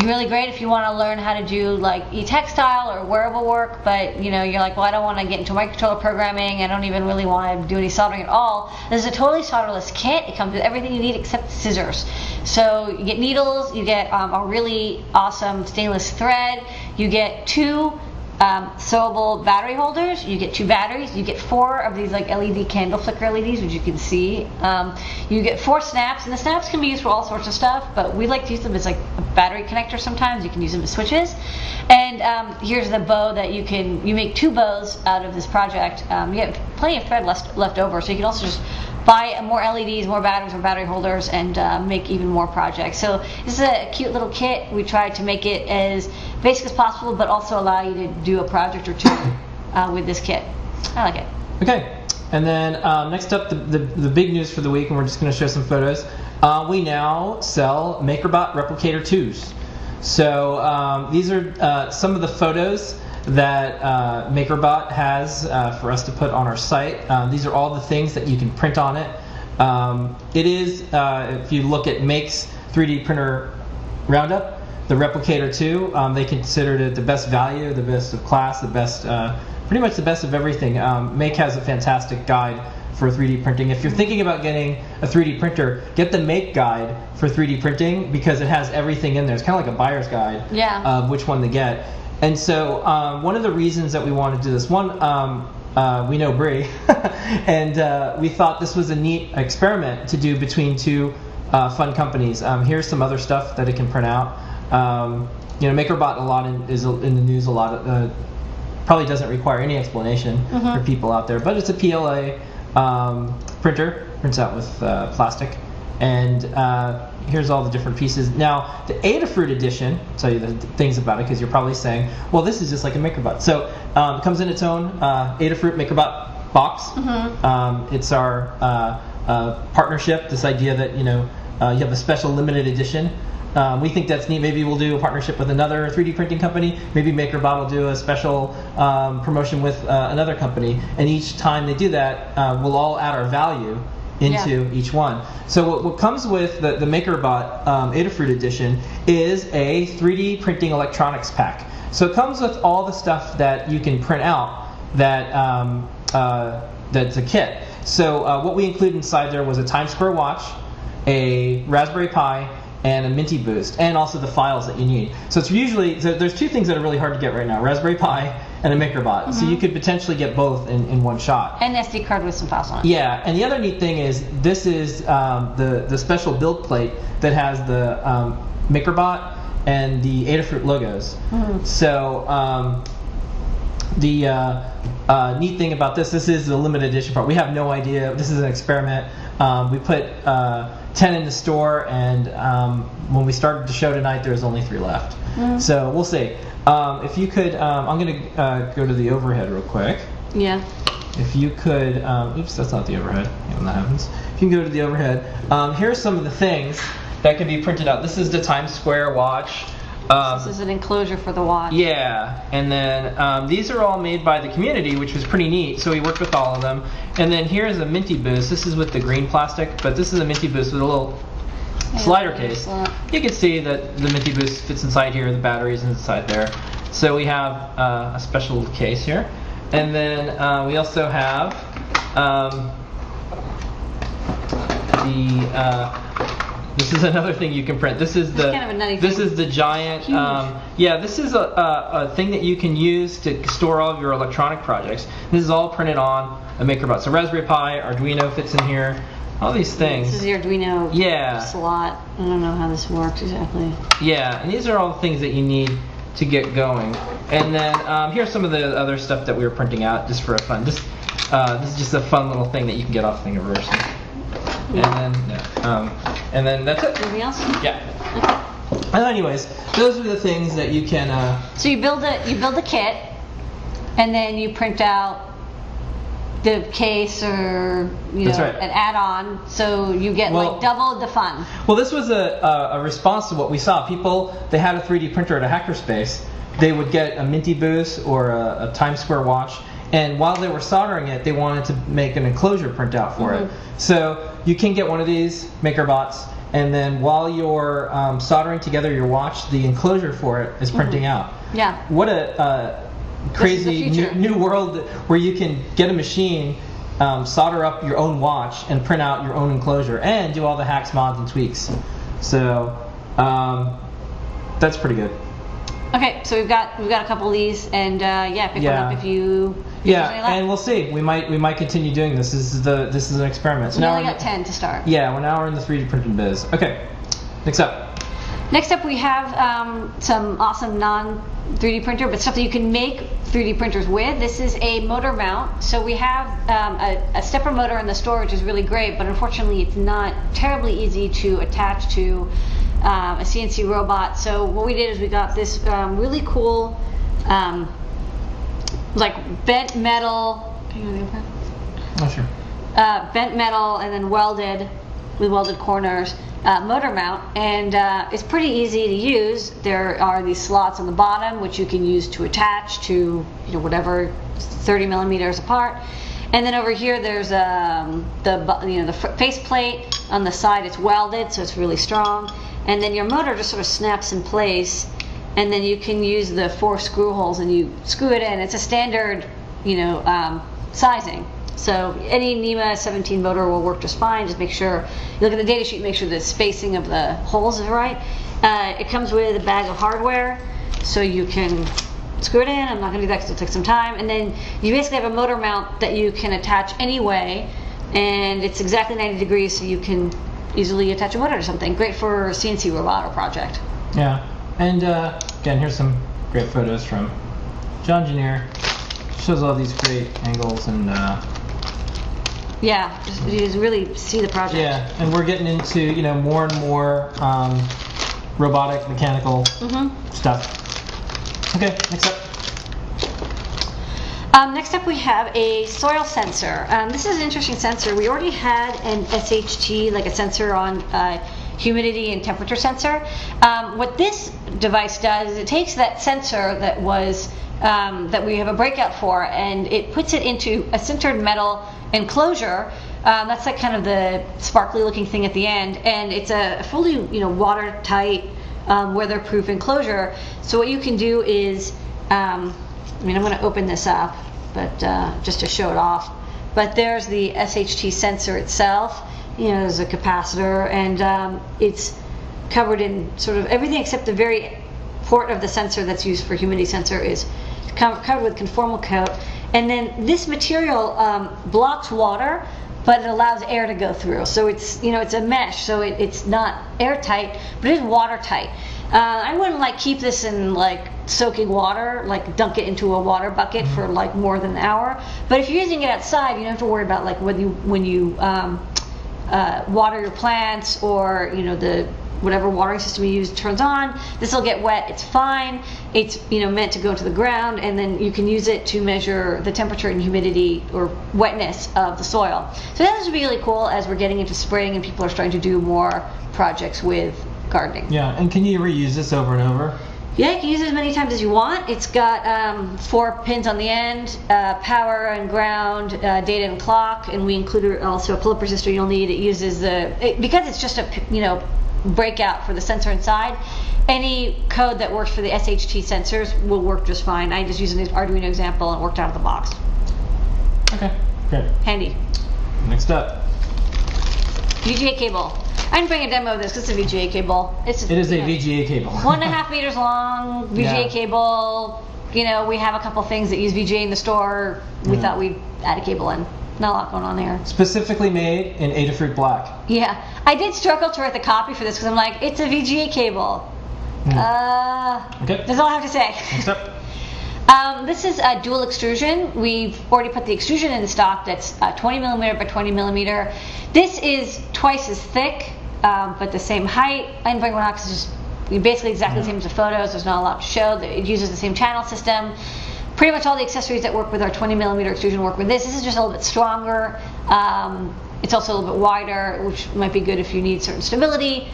really great if you want to learn how to do like e-textile or wearable work, but you know, you're like, well, I don't want to get into microcontroller programming. I don't even really want to do any soldering at all. This is a totally solderless kit. It comes with everything you need except scissors. So you get needles, you get a really awesome stainless thread, you get 2 sewable battery holders, you get 2 batteries, you get 4 of these like LED candle flicker LEDs, which you can see. You get 4 snaps, and the snaps can be used for all sorts of stuff, but we like to use them as like a battery connector sometimes. You can use them as switches. And here's the bow that you make 2 bows out of this project. You have plenty of thread left over, so you can also just buy more LEDs, more batteries, or battery holders, and make even more projects. So this is a cute little kit. We tried to make it as basic as possible, but also allow you to do a project or 2 with this kit. I like it.
Okay, and then next up, the big news for the week, and we're just going to show some photos. We now sell Makerbot Replicator 2s. So these are some of the photos that Makerbot has for us to put on our site. These are all the things that you can print on it. It is, if you look at Make's 3D printer roundup, the Replicator 2, they considered it the best value, the best of class, the best, pretty much the best of everything. Make has a fantastic guide for 3D printing. If you're thinking about getting a 3D printer, get the Make guide for 3D printing because it has everything in there. It's kind of like a buyer's guide of which one to get. And so one of the reasons that we wanted to do this, one, we know Bree, and we thought this was a neat experiment to do between 2 fun companies. Here's some other stuff that it can print out. You know, Makerbot is in the news a lot. Probably doesn't require any explanation for people out there, but it's a PLA printer, prints out with plastic. And here's all the different pieces. Now, the Adafruit edition, I'll tell you the things about it because you're probably saying, well, this is just like a Makerbot. So it comes in its own Adafruit Makerbot box. It's our partnership, this idea that, you know, you have a special limited edition. We think that's neat. Maybe we'll do a partnership with another 3D printing company. Maybe Makerbot will do a special promotion with another company. And each time they do that, we'll all add our value into each one. So what comes with the Makerbot Adafruit edition is a 3D printing electronics pack. So it comes with all the stuff that you can print out that's a kit. So what we included inside there was a Times Square watch, a Raspberry Pi, and a Minty Boost, and also the files that you need. So it's usually, there's 2 things that are really hard to get right now, Raspberry Pi and a Makerbot. So you could potentially get both in one shot.
And an SD card with some files on it.
Yeah, and the other neat thing is this is the special build plate that has the Makerbot and the Adafruit logos. So the neat thing about this is the limited edition part. We have no idea. This is an experiment. We put 10 in the store, and when we started the show tonight, there's only 3 left. So we'll see. If you could, I'm going to go to the overhead real quick.
Yeah.
If you could, oops, that's not the overhead. When that happens, if you can go to the overhead. Here's some of the things that can be printed out. This is the Times Square watch.
This is an enclosure for the watch.
Yeah, and then these are all made by the community, which was pretty neat. So we worked with all of them. And then here's a Minty Boost. This is with the green plastic, but this is a Minty Boost with a little slider case. You can see that the Minty Boost fits inside here. The battery's inside there. So we have a special case here. And then we also have This is another thing you can print. This is the
kind of a nutty
this
thing.
is the giant. Yeah, this is a thing that you can use to store all of your electronic projects. This is all printed on a Makerbot. So Raspberry Pi, Arduino fits in here. All these things.
This is the Arduino slot. I don't know how this works exactly.
Yeah, and these are all the things that you need to get going. And then here's some of the other stuff that we were printing out just for fun. This is just a fun little thing that you can get off Thingiverse. And then that's it.
Anything else?
Yeah. Okay. And anyways, those are the things that you can.
So you build a kit, and then you print out the case or an add-on, so you get like double the fun.
Well, this was a response to what we saw. People, they had a 3D printer at a hackerspace. They would get a Minty Boost or a Times Square watch, and while they were soldering it, they wanted to make an enclosure printout for it. So you can get one of these Makerbots, and then while you're soldering together your watch, the enclosure for it is printing out.
Yeah.
What a crazy new world where you can get a machine, solder up your own watch, and print out your own enclosure, and do all the hacks, mods, and tweaks. So that's pretty good.
Okay, so we've got a couple of these, and pick one up if you.
And we'll see. We might continue doing this. This is an experiment. So
we
now
only got 10 to start.
Yeah, now we're in the 3D printing biz. Okay, next up.
Next up, we have some awesome non-3D printer, but stuff that you can make 3D printers with. This is a motor mount. So we have a stepper motor in the store, which is really great, but unfortunately it's not terribly easy to attach to a CNC robot. So what we did is we got this really cool, like bent metal.
Oh, sure.
Bent metal and then welded with welded corners. Motor mount, and it's pretty easy to use. There are these slots on the bottom which you can use to attach to whatever 30 millimeters apart, and then over here there's the face plate on the side. It's welded, so it's really strong, and then your motor just sort of snaps in place, and then you can use the 4 screw holes and you screw it in. It's a standard sizing. So any NEMA 17 motor will work just fine. Just make sure you look at the data sheet, make sure the spacing of the holes is right. It comes with a bag of hardware, so you can screw it in. I'm not going to do that because it'll take some time. And then you basically have a motor mount that you can attach anyway, and it's exactly 90 degrees, so you can easily attach a motor to something. Great for a CNC robot or project.
Yeah, and again, here's some great photos from John Engineer. Shows all these great angles and.
Yeah, you just really see the project.
Yeah, and we're getting into more and more robotic, mechanical stuff. Okay, next up.
Next up we have a soil sensor. This is an interesting sensor. We already had an SHT, like a sensor on humidity and temperature sensor. What this device does is it takes that sensor that was that we have a breakout for, and it puts it into a sintered metal enclosure. That's like kind of the sparkly looking thing at the end, and it's a fully watertight, weatherproof enclosure. So what you can do is, I'm going to open this up, but just to show it off. But there's the SHT sensor itself. There's a capacitor, and it's covered in sort of everything except the very port of the sensor that's used for humidity sensor is covered with conformal coat. And then this material blocks water, but it allows air to go through. So it's it's a mesh, so it's not airtight, but it is watertight. I wouldn't keep this in soaking water, dunk it into a water bucket for more than an hour. But if you're using it outside, you don't have to worry about when you water your plants, or the whatever watering system you use turns on. This will get wet. It's fine. It's meant to go to the ground, and then you can use it to measure the temperature and humidity or wetness of the soil. So that is really cool as we're getting into spring and people are starting to do more projects with gardening.
Yeah, and can you reuse this over and over?
Yeah, you can use it as many times as you want. It's got 4 pins on the end, power and ground, data and clock, and we included also a pull-up resistor you'll need. It uses because it's just a breakout for the sensor inside. Any code that works for the SHT sensors will work just fine. I just used an Arduino example and it worked out of the box.
Okay, great.
Handy.
Next up.
Vga Cable. I didn't bring a demo of this because it's a VGA cable.
It is a VGA cable.
1.5 meters long, VGA cable. You know, we have a couple things that use VGA in the store. We thought we'd add a cable in. Not a lot going on there.
Specifically made in Adafruit black.
Yeah. I did struggle to write the copy for this because I'm like, it's a VGA cable.
Okay.
That's all I have to say.
Next up.
This is a dual extrusion. We've already put the extrusion in the stock that's 20 millimeter by 20 millimeter. This is twice as thick, but the same height. I didn't bring one out because it's just basically exactly the same as the photos. There's not a lot to show. It uses the same channel system. Pretty much all the accessories that work with our 20 millimeter extrusion work with this. This is just a little bit stronger. It's also a little bit wider, which might be good if you need certain stability.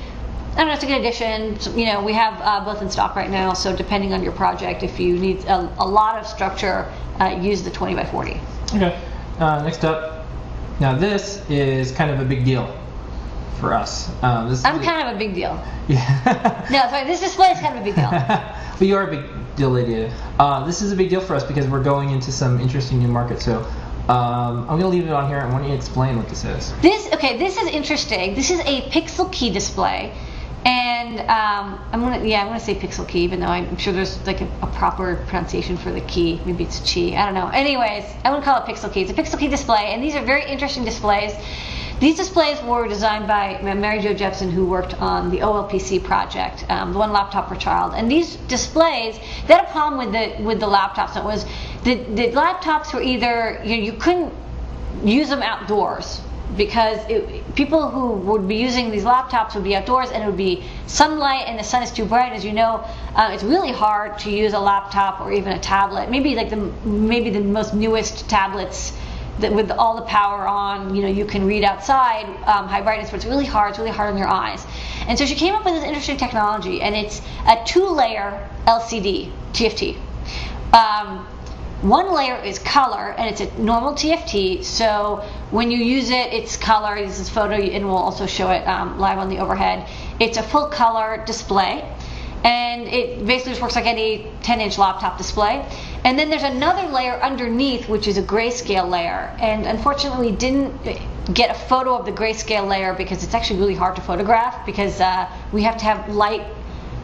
I don't know, it's a good addition. So, you know, we have both in stock right now, so depending on your project, if you need a lot of structure, use the 20 by 40.
Okay, next up. Now this is kind of a big deal for us. I'm
kind of a big deal.
Yeah.
No, sorry, this display is kind of a big deal.
But you are a big deal lady. This is a big deal for us because we're going into some interesting new markets. So I'm going to leave it on here and why don't you explain what this is?
This is interesting. This is a pixel key display. And I'm gonna say pixel key, even though I'm sure there's like a proper pronunciation for the key. Maybe it's chi. I don't know. Anyways, I'm gonna call it pixel key. It's a pixel key display, and these are very interesting displays. These displays were designed by Mary Jo Jepson, who worked on the OLPC project, the One Laptop per Child. And these displays, they had a problem with the laptops. It was the laptops were either you couldn't use them outdoors, because people who would be using these laptops would be outdoors and it would be sunlight and the sun is too bright. As you know, it's really hard to use a laptop or even a tablet. Maybe the most newest tablets that with all the power on, you can read outside high brightness, but it's really hard on your eyes. And so she came up with this interesting technology, and it's a 2-layer LCD TFT. One layer is color, and it's a normal TFT, so when you use it, it's color. This is photo, and we'll also show it live on the overhead. It's a full color display, and it basically just works like any 10-inch laptop display. And then there's another layer underneath, which is a grayscale layer, and unfortunately we didn't get a photo of the grayscale layer because it's actually really hard to photograph, because we have to have light.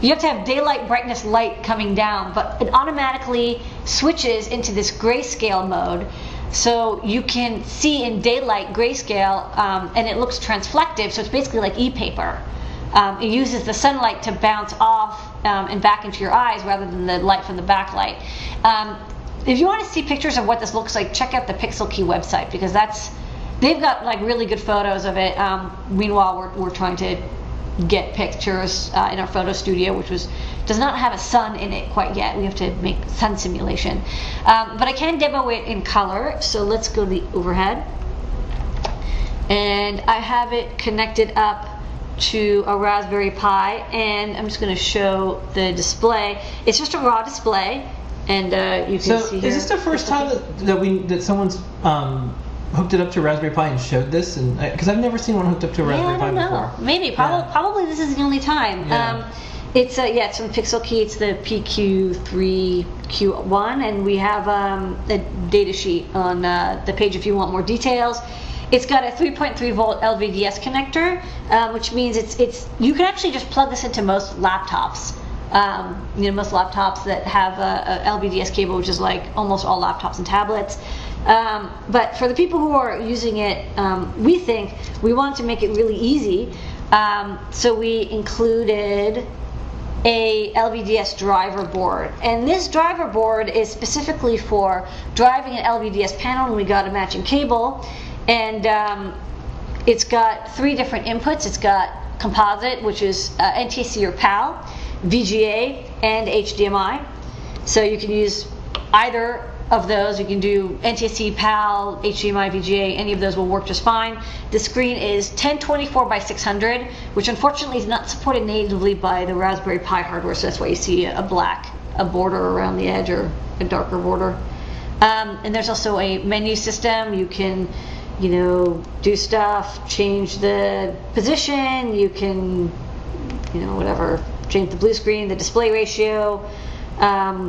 You have to have daylight brightness light coming down, but it automatically switches into this grayscale mode, so you can see in daylight grayscale, and it looks transflective, so it's basically like e-paper. It uses the sunlight to bounce off and back into your eyes rather than the light from the backlight. If you want to see pictures of what this looks like, check out the Pixel Key website, because they've got like really good photos of it. Meanwhile, we're trying to get pictures in our photo studio, which does not have a sun in it quite yet. We have to make sun simulation, but I can demo it in color. So let's go to the overhead, and I have it connected up to a Raspberry Pi, and I'm just going to show the display. It's just a raw display, and you can see here.
Is this the first time that someone's hooked it up to a Raspberry Pi and showed this? And because I've never seen one hooked up to a Raspberry Pi before.
Maybe, probably this is the only time.
Yeah.
It's from Pixel Key. It's the PQ3Q1, and we have a data sheet on the page if you want more details. It's got a 3.3 volt Lvds connector, which means you can actually just plug this into most laptops. Most laptops that have a Lvds cable, which is like almost all laptops and tablets. But for the people who are using it, we think we want to make it really easy. So we included a Lvds driver board, and this driver board is specifically for driving an Lvds panel, and we got a matching cable. And it's got 3 different inputs. It's got composite, which is NTSC or PAL, VGA, and HDMI. So you can use either of those. You can do NTSC, PAL, HDMI, VGA. Any of those will work just fine. The screen is 1024 by 600, which unfortunately is not supported natively by the Raspberry Pi hardware. So that's why you see a border around the edge, or a darker border. And there's also a menu system. You can do stuff, change the position, you can, whatever, change the blue screen, the display ratio,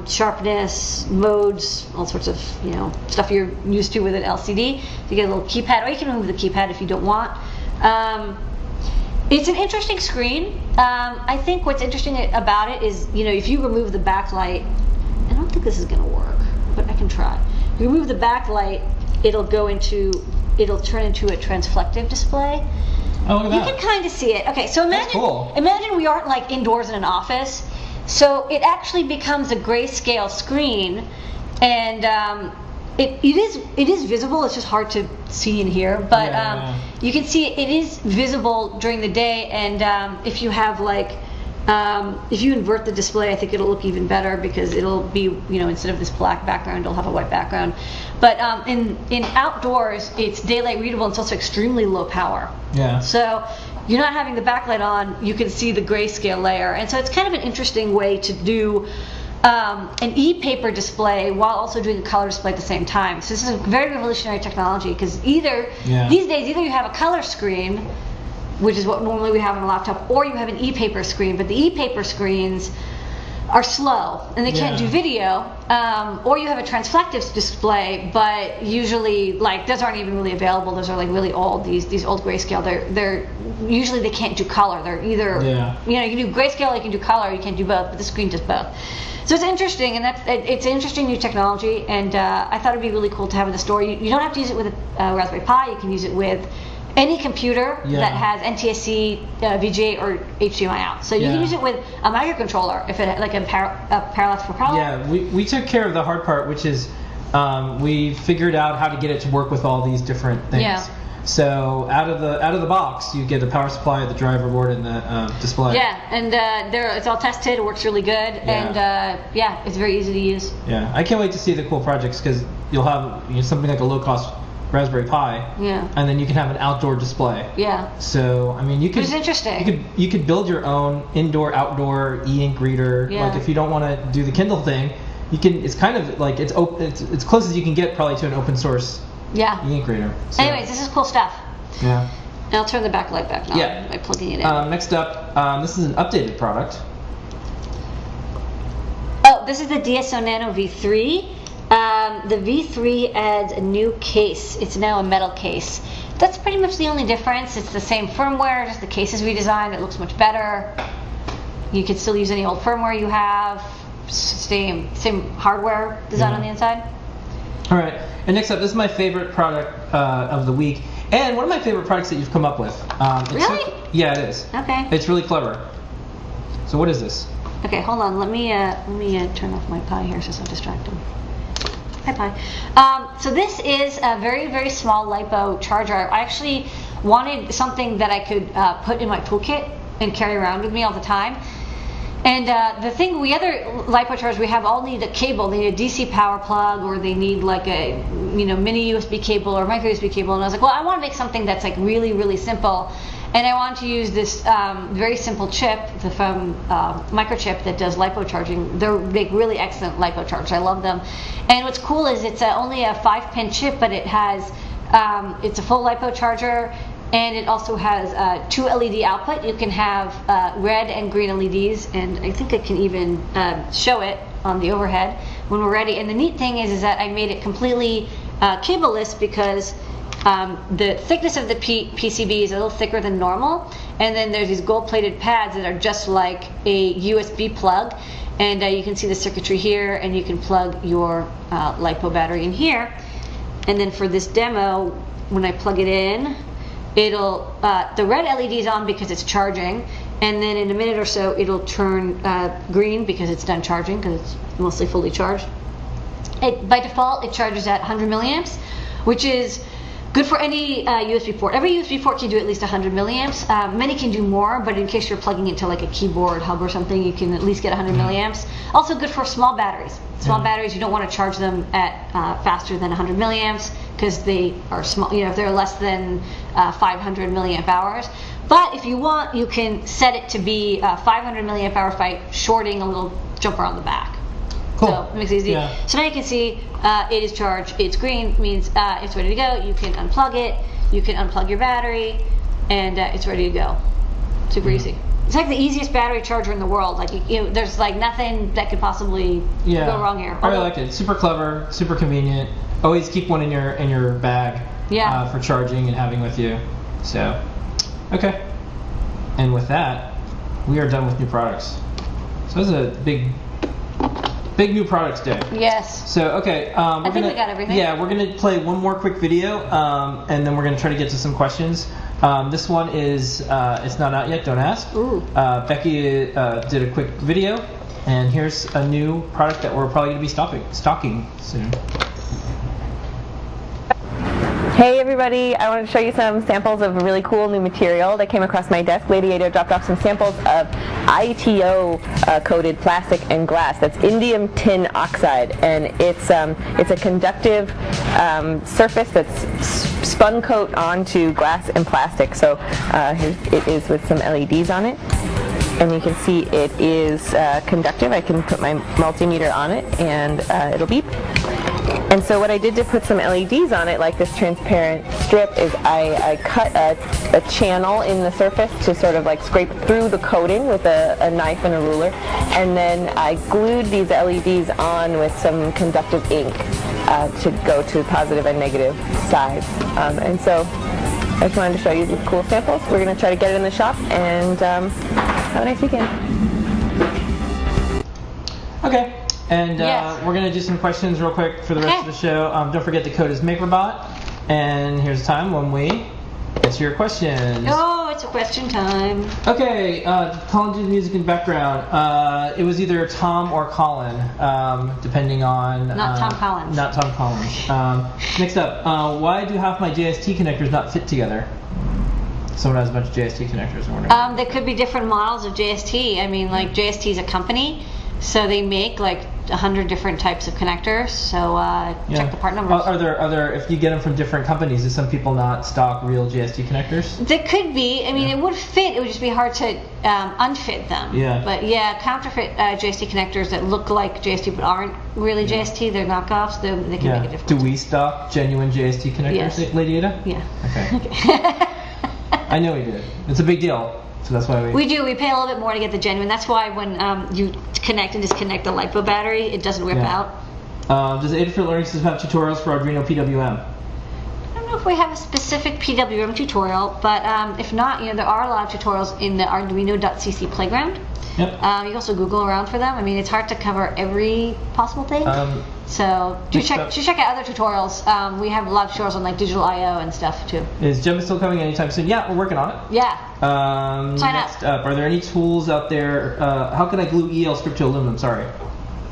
sharpness, modes, all sorts of, stuff you're used to with an LCD. You get a little keypad, or you can remove the keypad if you don't want. It's an interesting screen. I think what's interesting about it is, if you remove the backlight, I don't think this is going to work, but I can try. If you remove the backlight, it'll turn into a transflective display.
Oh, look at that.
You can kind of see it. Okay, so imagine we aren't like indoors in an office. So it actually becomes a grayscale screen, and it is visible. It's just hard to see in here, but you can see it is visible during the day. And if you have if you invert the display, I think it'll look even better because it'll be instead of this black background, it'll have a white background. But in outdoors, it's daylight readable. And it's also extremely low power.
Yeah.
So you're not having the backlight on, you can see the grayscale layer. And so it's kind of an interesting way to do an e-paper display while also doing a color display at the same time. So this is a very revolutionary technology because these days, either you have a color screen, which is what normally we have on a laptop, or you have an e-paper screen. But the e-paper screens are slow and they can't do video, or you have a transflective display, but usually those aren't even really available. Those are really old. These old grayscale. They're usually they can't do color. They're either you can do grayscale, you can do color, you can't do both. But the screen does both. So it's interesting, and it's an interesting new technology. And I thought it'd be really cool to have in the store. You don't have to use it with a Raspberry Pi. You can use it with any computer that has NTSC, VGA, or HDMI out. So you can use it with a microcontroller if it a parallax propeller.
Yeah, we took care of the hard part, which is we figured out how to get it to work with all these different things.
Yeah.
So out of the box, you get the power supply, the driver board, and the display.
Yeah, and it's all tested. It works really good, and it's very easy to use.
Yeah, I can't wait to see the cool projects because you'll have something like a low-cost Raspberry Pi.
Yeah.
And then you can have an outdoor display.
Yeah.
So I mean, you could.
It's interesting.
You could build your own indoor-outdoor e-ink reader.
Yeah.
Like if you don't want to do the Kindle thing, you can. It's kind of like it's close as you can get probably to an open source.
Yeah.
E-ink reader. So.
Anyways, this is cool stuff.
Yeah.
And I'll turn the backlight back now by plugging it in.
Next up, this is an updated product.
Oh, this is the Dso Nano V3. The V3 adds a new case. It's now a metal case. That's pretty much the only difference. It's the same firmware, just the case is redesigned. It looks much better. You can still use any old firmware you have. Same hardware design on the inside.
All right. And next up, this is my favorite product of the week, and one of my favorite products that you've come up with.
Really?
Yeah, it is.
Okay.
It's really clever. So what is this?
Okay, hold on. Let me turn off my Pi here so it's not distracting. Hi, Pi. So this is a very, very small LiPo charger. I actually wanted something that I could put in my toolkit and carry around with me all the time. And the other LiPo chargers we have all need a cable. They need a DC power plug, or they need like a mini USB cable or micro USB cable. And I was like, well, I want to make something that's like really, really simple. And I wanted to use this very simple chip from Microchip that does LiPo charging. They make really excellent LiPo chargers. I love them. And what's cool is it's only a 5-pin chip, but it has it's a full LiPo charger, and it also has 2 LED output. You can have red and green LEDs, and I think I can even show it on the overhead when we're ready. And the neat thing is that I made it completely cableless because the thickness of the PCB is a little thicker than normal, and then there's these gold-plated pads that are just like a USB plug, and you can see the circuitry here, and you can plug your LiPo battery in here. And then for this demo, when I plug it in, it'll the red LED is on because it's charging, and then in a minute or so it'll turn green because it's done charging, because it's mostly fully charged. By default, it charges at 100 milliamps, which is good for any USB port. Every USB port can do at least 100 milliamps. Many can do more, but in case you're plugging into like a keyboard hub or something, you can at least get 100 milliamps. Also good for small batteries. Small batteries, you don't want to charge them at faster than 100 milliamps because they are small. If they're less than 500 milliamp hours. But if you want, you can set it to be 500 milliamp hours by shorting a little jumper on the back.
Cool.
So it makes it easy. Yeah. So now you can see it is charged. It's green, means it's ready to go. You can unplug it. You can unplug your battery, and it's ready to go. Super easy. It's like the easiest battery charger in the world. Like there's like nothing that could possibly go wrong here.
I really like it. It's super clever, super convenient. Always keep one in your bag for charging and having with you. So, okay. And with that, we are done with new products. So this is a big new products day.
Yes.
So okay,
I think we got everything.
Yeah, we're gonna play one more quick video, and then we're gonna try to get to some questions. This one is it's not out yet. Don't ask.
Ooh.
Becky did a quick video, and here's a new product that we're probably gonna be stocking soon.
Hey everybody, I wanted to show you some samples of a really cool new material that came across my desk. Lady Ada dropped off some samples of ITO coated plastic and glass. That's indium tin oxide, and it's a conductive surface that's spun coat onto glass and plastic. So here it is with some LEDs on it. And you can see it is conductive. I can put my multimeter on it and it'll beep. And so what I did to put some LEDs on it, like this transparent strip, is I cut a channel in the surface to sort of like scrape through the coating with a knife and a ruler. And then I glued these LEDs on with some conductive ink to go to positive and negative sides. And so I just wanted to show you these cool samples. We're going to try to get it in the shop, and have a nice weekend.
Okay. And
Yes.
we're going to do some questions real quick for the rest of the show. Don't forget the code is Makerbot. And here's the time when we get to your questions.
Oh, it's a question time.
Okay, Colin did the music in background. It was either Tom or Colin, depending on...
Not Tom Collins.
Not Tom Collins. Next up, why do half my JST connectors not fit together? Someone has a bunch of JST connectors. I'm wondering.
There could be different models of JST. I mean, like JST is a company, so they make like 100 different types of connectors. So check the part numbers.
Are there? If you get them from different companies, do some people not stock real JST connectors?
There could be. I mean, it would fit. It would just be hard to unfit them.
Yeah.
But yeah, counterfeit JST connectors that look like JST but aren't really JST. They're knockoffs. They can make a difference.
Do we stock genuine JST connectors,
Yes.
Lady Ada?
Yeah.
Okay. I know we did. It's a big deal. So that's why
We do. We pay a little bit more to get the genuine. That's why when you connect and disconnect the LiPo battery, it doesn't rip out.
Does Adafruit Learning System have tutorials for Arduino PWM?
I don't know if we have a specific PWM tutorial, but if not, there are a lot of tutorials in the Arduino.cc playground.
Yep.
You can also Google around for them. I mean, it's hard to cover every possible thing. So check out other tutorials. We have a lot of tutorials on like digital I/O and stuff too.
Is Gemma still coming anytime soon? Yeah, we're working on it.
Yeah. Sign
next up, are there any tools out there? How can I glue EL script to aluminum? Sorry.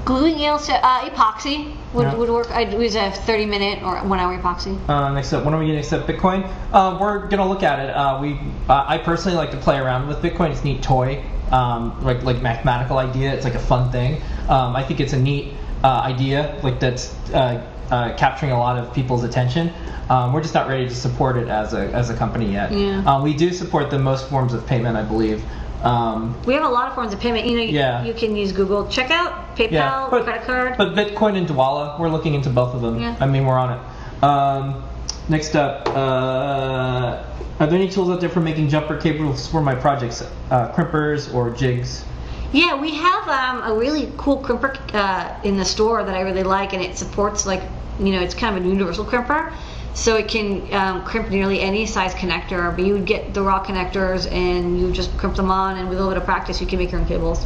Gluing EL to epoxy would work. I'd use a 30-minute or 1-hour epoxy.
Next up, when are we going to accept Bitcoin? We're going to look at it. I personally like to play around with Bitcoin. It's a neat toy, like mathematical idea. It's like a fun thing. I think it's a neat idea, like that's capturing a lot of people's attention. We're just not ready to support it as a company yet.
Yeah.
We do support the most forms of payment, I believe.
We have a lot of forms of payment. You can use Google Checkout, PayPal, credit card.
But Bitcoin and Dwala, we're looking into both of them.
Yeah.
I mean, we're on it. Next up, are there any tools out there for making jumper cables for my projects, crimpers or jigs?
Yeah, we have a really cool crimper in the store that I really like, and it supports it's kind of a universal crimper. So it can crimp nearly any size connector, but you would get the raw connectors and you just crimp them on, and with a little bit of practice you can make your own cables.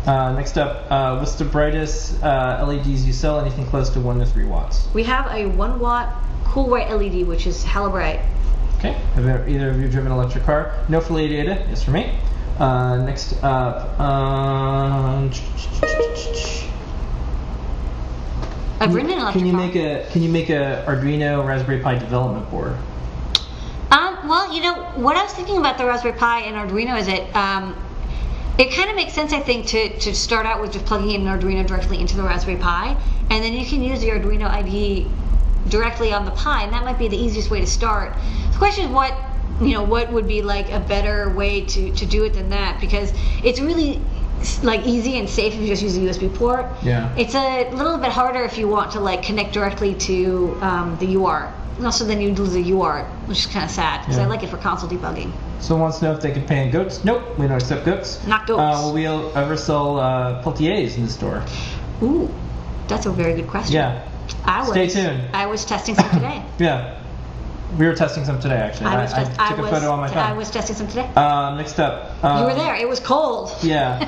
Next up, what's the brightest LEDs you sell? Anything close to 1 to 3 watts?
We have a 1 watt cool white LED, which is hella bright.
Okay, have either of you driven an electric car? No for Lady Ada, yes for me. Next up,
I've ridden an electric car.
Can you make a Arduino Raspberry Pi development board?
Well, what I was thinking about the Raspberry Pi and Arduino is it kind of makes sense, I think, to start out with just plugging in an Arduino directly into the Raspberry Pi, and then you can use the Arduino IDE directly on the Pi, and that might be the easiest way to start. The question is what would be like a better way to do it than that, because it's really easy and safe if you just use a USB port.
Yeah.
It's a little bit harder if you want to connect directly to the UART. And also then you'd lose the UART, which is kind of sad, because I like it for console debugging.
Someone wants to know if they can pay in goats. Nope, we don't accept goats.
Not goats.
Will we ever sell Peltiers in the store?
Ooh, that's a very good question.
Yeah. Stay tuned.
I was testing some today.
Yeah. We were testing some today, actually. I took a photo on my phone.
I was testing some today.
Next up.
You were there. It was cold.
Yeah.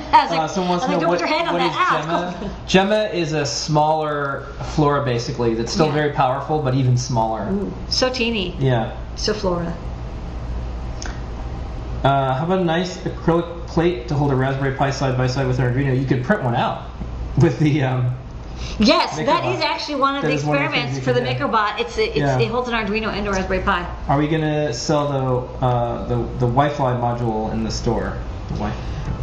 Someone wants to know what is Gemma. Gemma is a smaller Flora, basically, that's still very powerful, but even smaller.
Ooh, so teeny.
Yeah.
So Flora.
How about a nice acrylic plate to hold a Raspberry Pi side by side with an Arduino? You could print one out with the
yes,
Makerbot.
That is actually one of the experiments for the Makerbot. It holds an Arduino and a Raspberry Pi.
Are we gonna sell the Wi-Fi module in the store?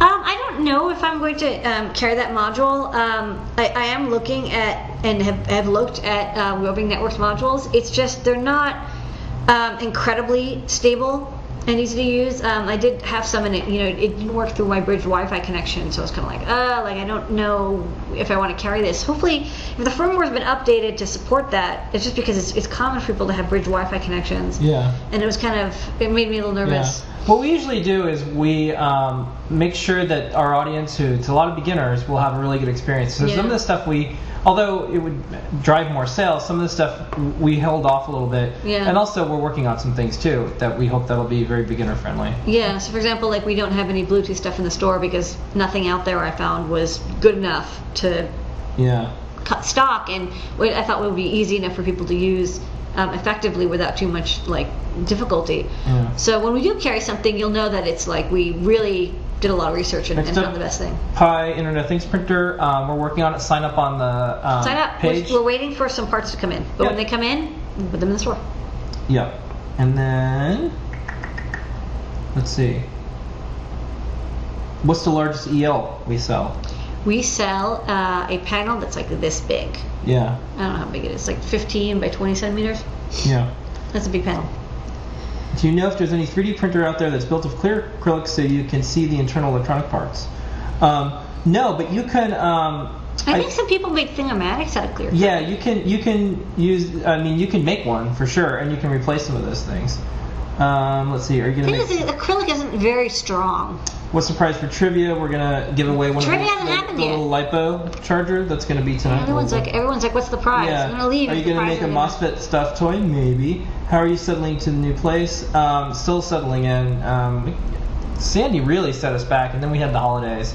I don't know if I'm going to carry that module. I am looking at and have looked at Roving Networks modules. It's just they're not incredibly stable and easy to use. I did have some, and it didn't work through my bridge Wi-Fi connection, so it's kind of like, I don't know if I want to carry this. Hopefully, if the firmware's been updated to support that, it's just because it's common for people to have bridge Wi-Fi connections. Yeah. And it made me a little nervous.
Yeah. What we usually do is we make sure that our audience, who's a lot of beginners, will have a really good experience. So some of the stuff although it would drive more sales, some of the stuff we held off a little bit. Yeah. And also we're working on some things too that we hope that'll be very beginner friendly. Yeah,
so for example, like we don't have any Bluetooth stuff in the store because nothing out there I found was good enough to cut stock, and I thought would be easy enough for people to use effectively without too much difficulty. Yeah. So when we do carry something, you'll know that it's like we really did a lot of research and found the best thing.
Pi Internet of Things printer. We're working on it. Sign up on the page.
We're waiting for some parts to come in, but when they come in, we'll put them in the store.
Yep. And then let's see. What's the largest EL we sell?
We sell a panel that's like this big.
Yeah.
I don't know how big it is. Like 15 by 20 centimeters.
Yeah.
That's a big panel.
Do you know if there's any 3D printer out there that's built of clear acrylic so you can see the internal electronic parts? No, but you can.
I think some people make thingamatics out of clear acrylic.
Yeah, you can use. I mean, you can make one for sure, and you can replace some of those things. Let's see. Are you gonna?
Acrylic isn't very strong.
What's the prize for trivia? We're gonna give away one
trivia
of the little LiPo charger that's gonna be tonight.
Everyone's like, what's the prize?
Yeah.
I'm gonna leave.
Are you gonna make a MOSFET stuffed toy? Maybe. How are you settling to the new place? Still settling in. Sandy really set us back, and then we had the holidays,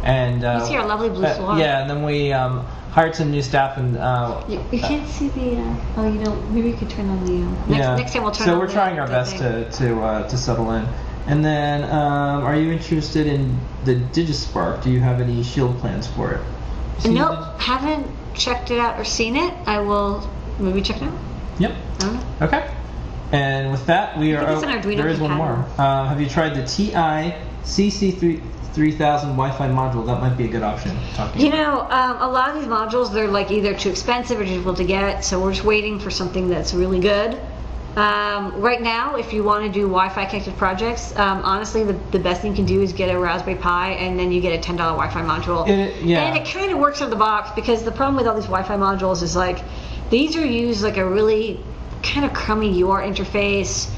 and
you see our lovely blue floor.
Yeah, and then we hired some new staff, and
you can't see the. Maybe you could turn on the. Next time we'll turn.
So we're trying our best to settle in. And then, are you interested in the DigiSpark? Do you have any Shield plans for it?
Nope, haven't checked it out or seen it. I will maybe check it out.
Yep. Okay. And with that, there is one more. Have you tried the TI CC3000 Wi-Fi module? That might be a good option.
A lot of these modules, they're like either too expensive or difficult to get, so we're just waiting for something that's really good. Right now, if you want to do Wi-Fi connected projects, honestly, the best thing you can do is get a Raspberry Pi, and then you get a $10 Wi-Fi module. And it kind of works out of the box, because the problem with all these Wi-Fi modules is they either use a really kind of crummy UART interface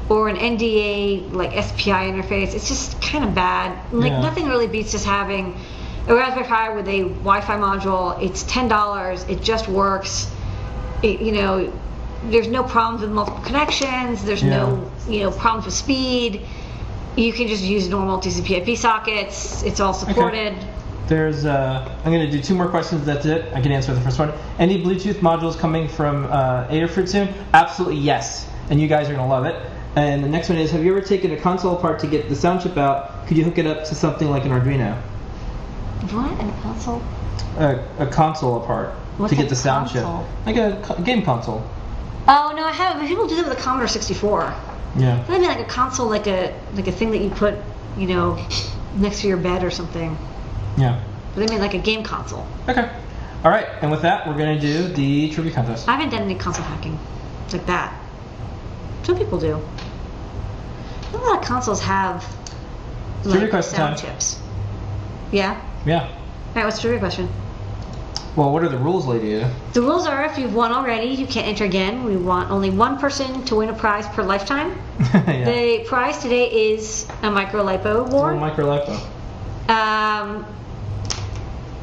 or an NDA SPI interface. It's just kind of bad. Nothing really beats just having a Raspberry Pi with a Wi-Fi module. It's $10. It just works. There's no problems with multiple connections. There's no problems with speed. You can just use normal TCP/IP sockets. It's all supported.
Okay. There's I'm going to do 2 more questions. That's it. I can answer the first one. Any Bluetooth modules coming from Adafruit soon? Absolutely yes. And you guys are going to love it. And the next one is, have you ever taken a console apart to get the sound chip out? Could you hook it up to something like an Arduino?
What? A console?
A console apart to get the sound chip. Like a game console.
Oh no, I haven't. People do that with a Commodore 64.
Yeah.
I mean, like a console, like a thing that you put, next to your bed or something.
Yeah.
But I mean, like a game console.
Okay. All right. And with that, we're gonna do the trivia contest.
I haven't done any console hacking like that. Some people do. A lot of consoles have sound chips. Yeah.
Yeah.
All right. What's the trivia question?
Well, what are the rules, lady?
The rules are, if you've won already, you can't enter again. We want only one person to win a prize per lifetime. Yeah. The prize today is a micro lipo board.
Micro lipo.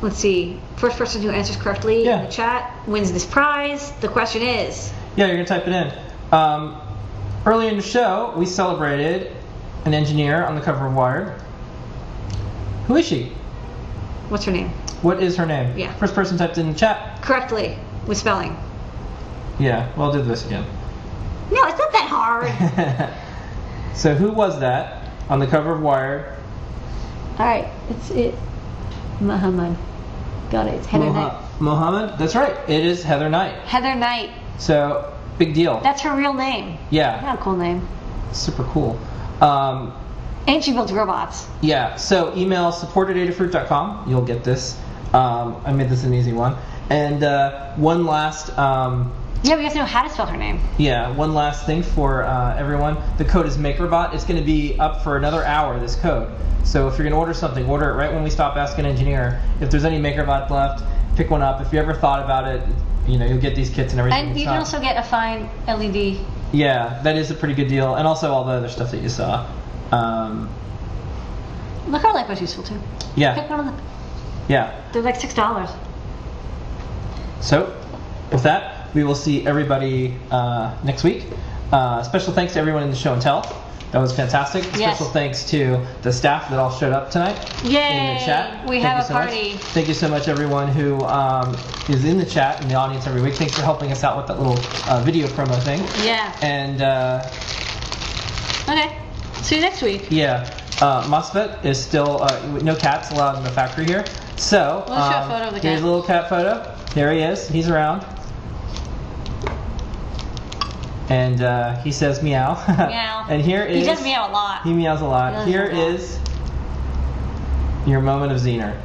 Let's see. First person who answers correctly in the chat wins this prize. The question is.
Yeah, you're gonna type it in. earlier in the show, we celebrated an engineer on the cover of Wired. Who is she?
What's her name?
What is her name?
Yeah.
First person typed in the chat.
Correctly, with spelling.
Yeah, well, I'll do this again.
No, it's not that hard.
So who was that on the cover of Wired?
All right, it's Muhammad. Got it. It's Heather Knight.
Mohammed? That's right. It is Heather Knight.
Heather Knight.
So, big deal.
That's her real name.
Yeah.
Not a cool name.
Super cool.
And she builds robots.
Yeah, so email support@adafruit.com. You'll get this. I made this an easy one. And one last...
Yeah, we have to know how to spell her name.
Yeah, one last thing for everyone. The code is Makerbot. It's going to be up for another hour, this code. So if you're going to order something, order it right when we stop Ask an Engineer. If there's any Makerbot left, pick one up. If you ever thought about it, you'll get these kits and everything.
And you can also get a fine LED.
Yeah, that is a pretty good deal. And also all the other stuff that you saw.
Look, our LiPo's useful too.
Yeah.
Pick one of them.
Yeah.
They're like $6.
So, with that, we will see everybody next week. Special thanks to everyone in the show and tell. That was fantastic.
Yes.
Special thanks to the staff that all showed up tonight.
Yay!
In the chat.
We have a party.
Thank you so much, everyone who is in the chat and the audience every week. Thanks for helping us out with that little video promo thing.
Yeah.
And
okay. See you next week.
yeah, MOSFET is still no cats allowed in the factory here. So
We'll show a photo of the cat.
here's a little cat photo. There he is. He's around. And he says meow.
Meow.
And here is...
He does meow a lot.
He meows a lot.
He does
Here
meow a lot.
is your moment of Zener.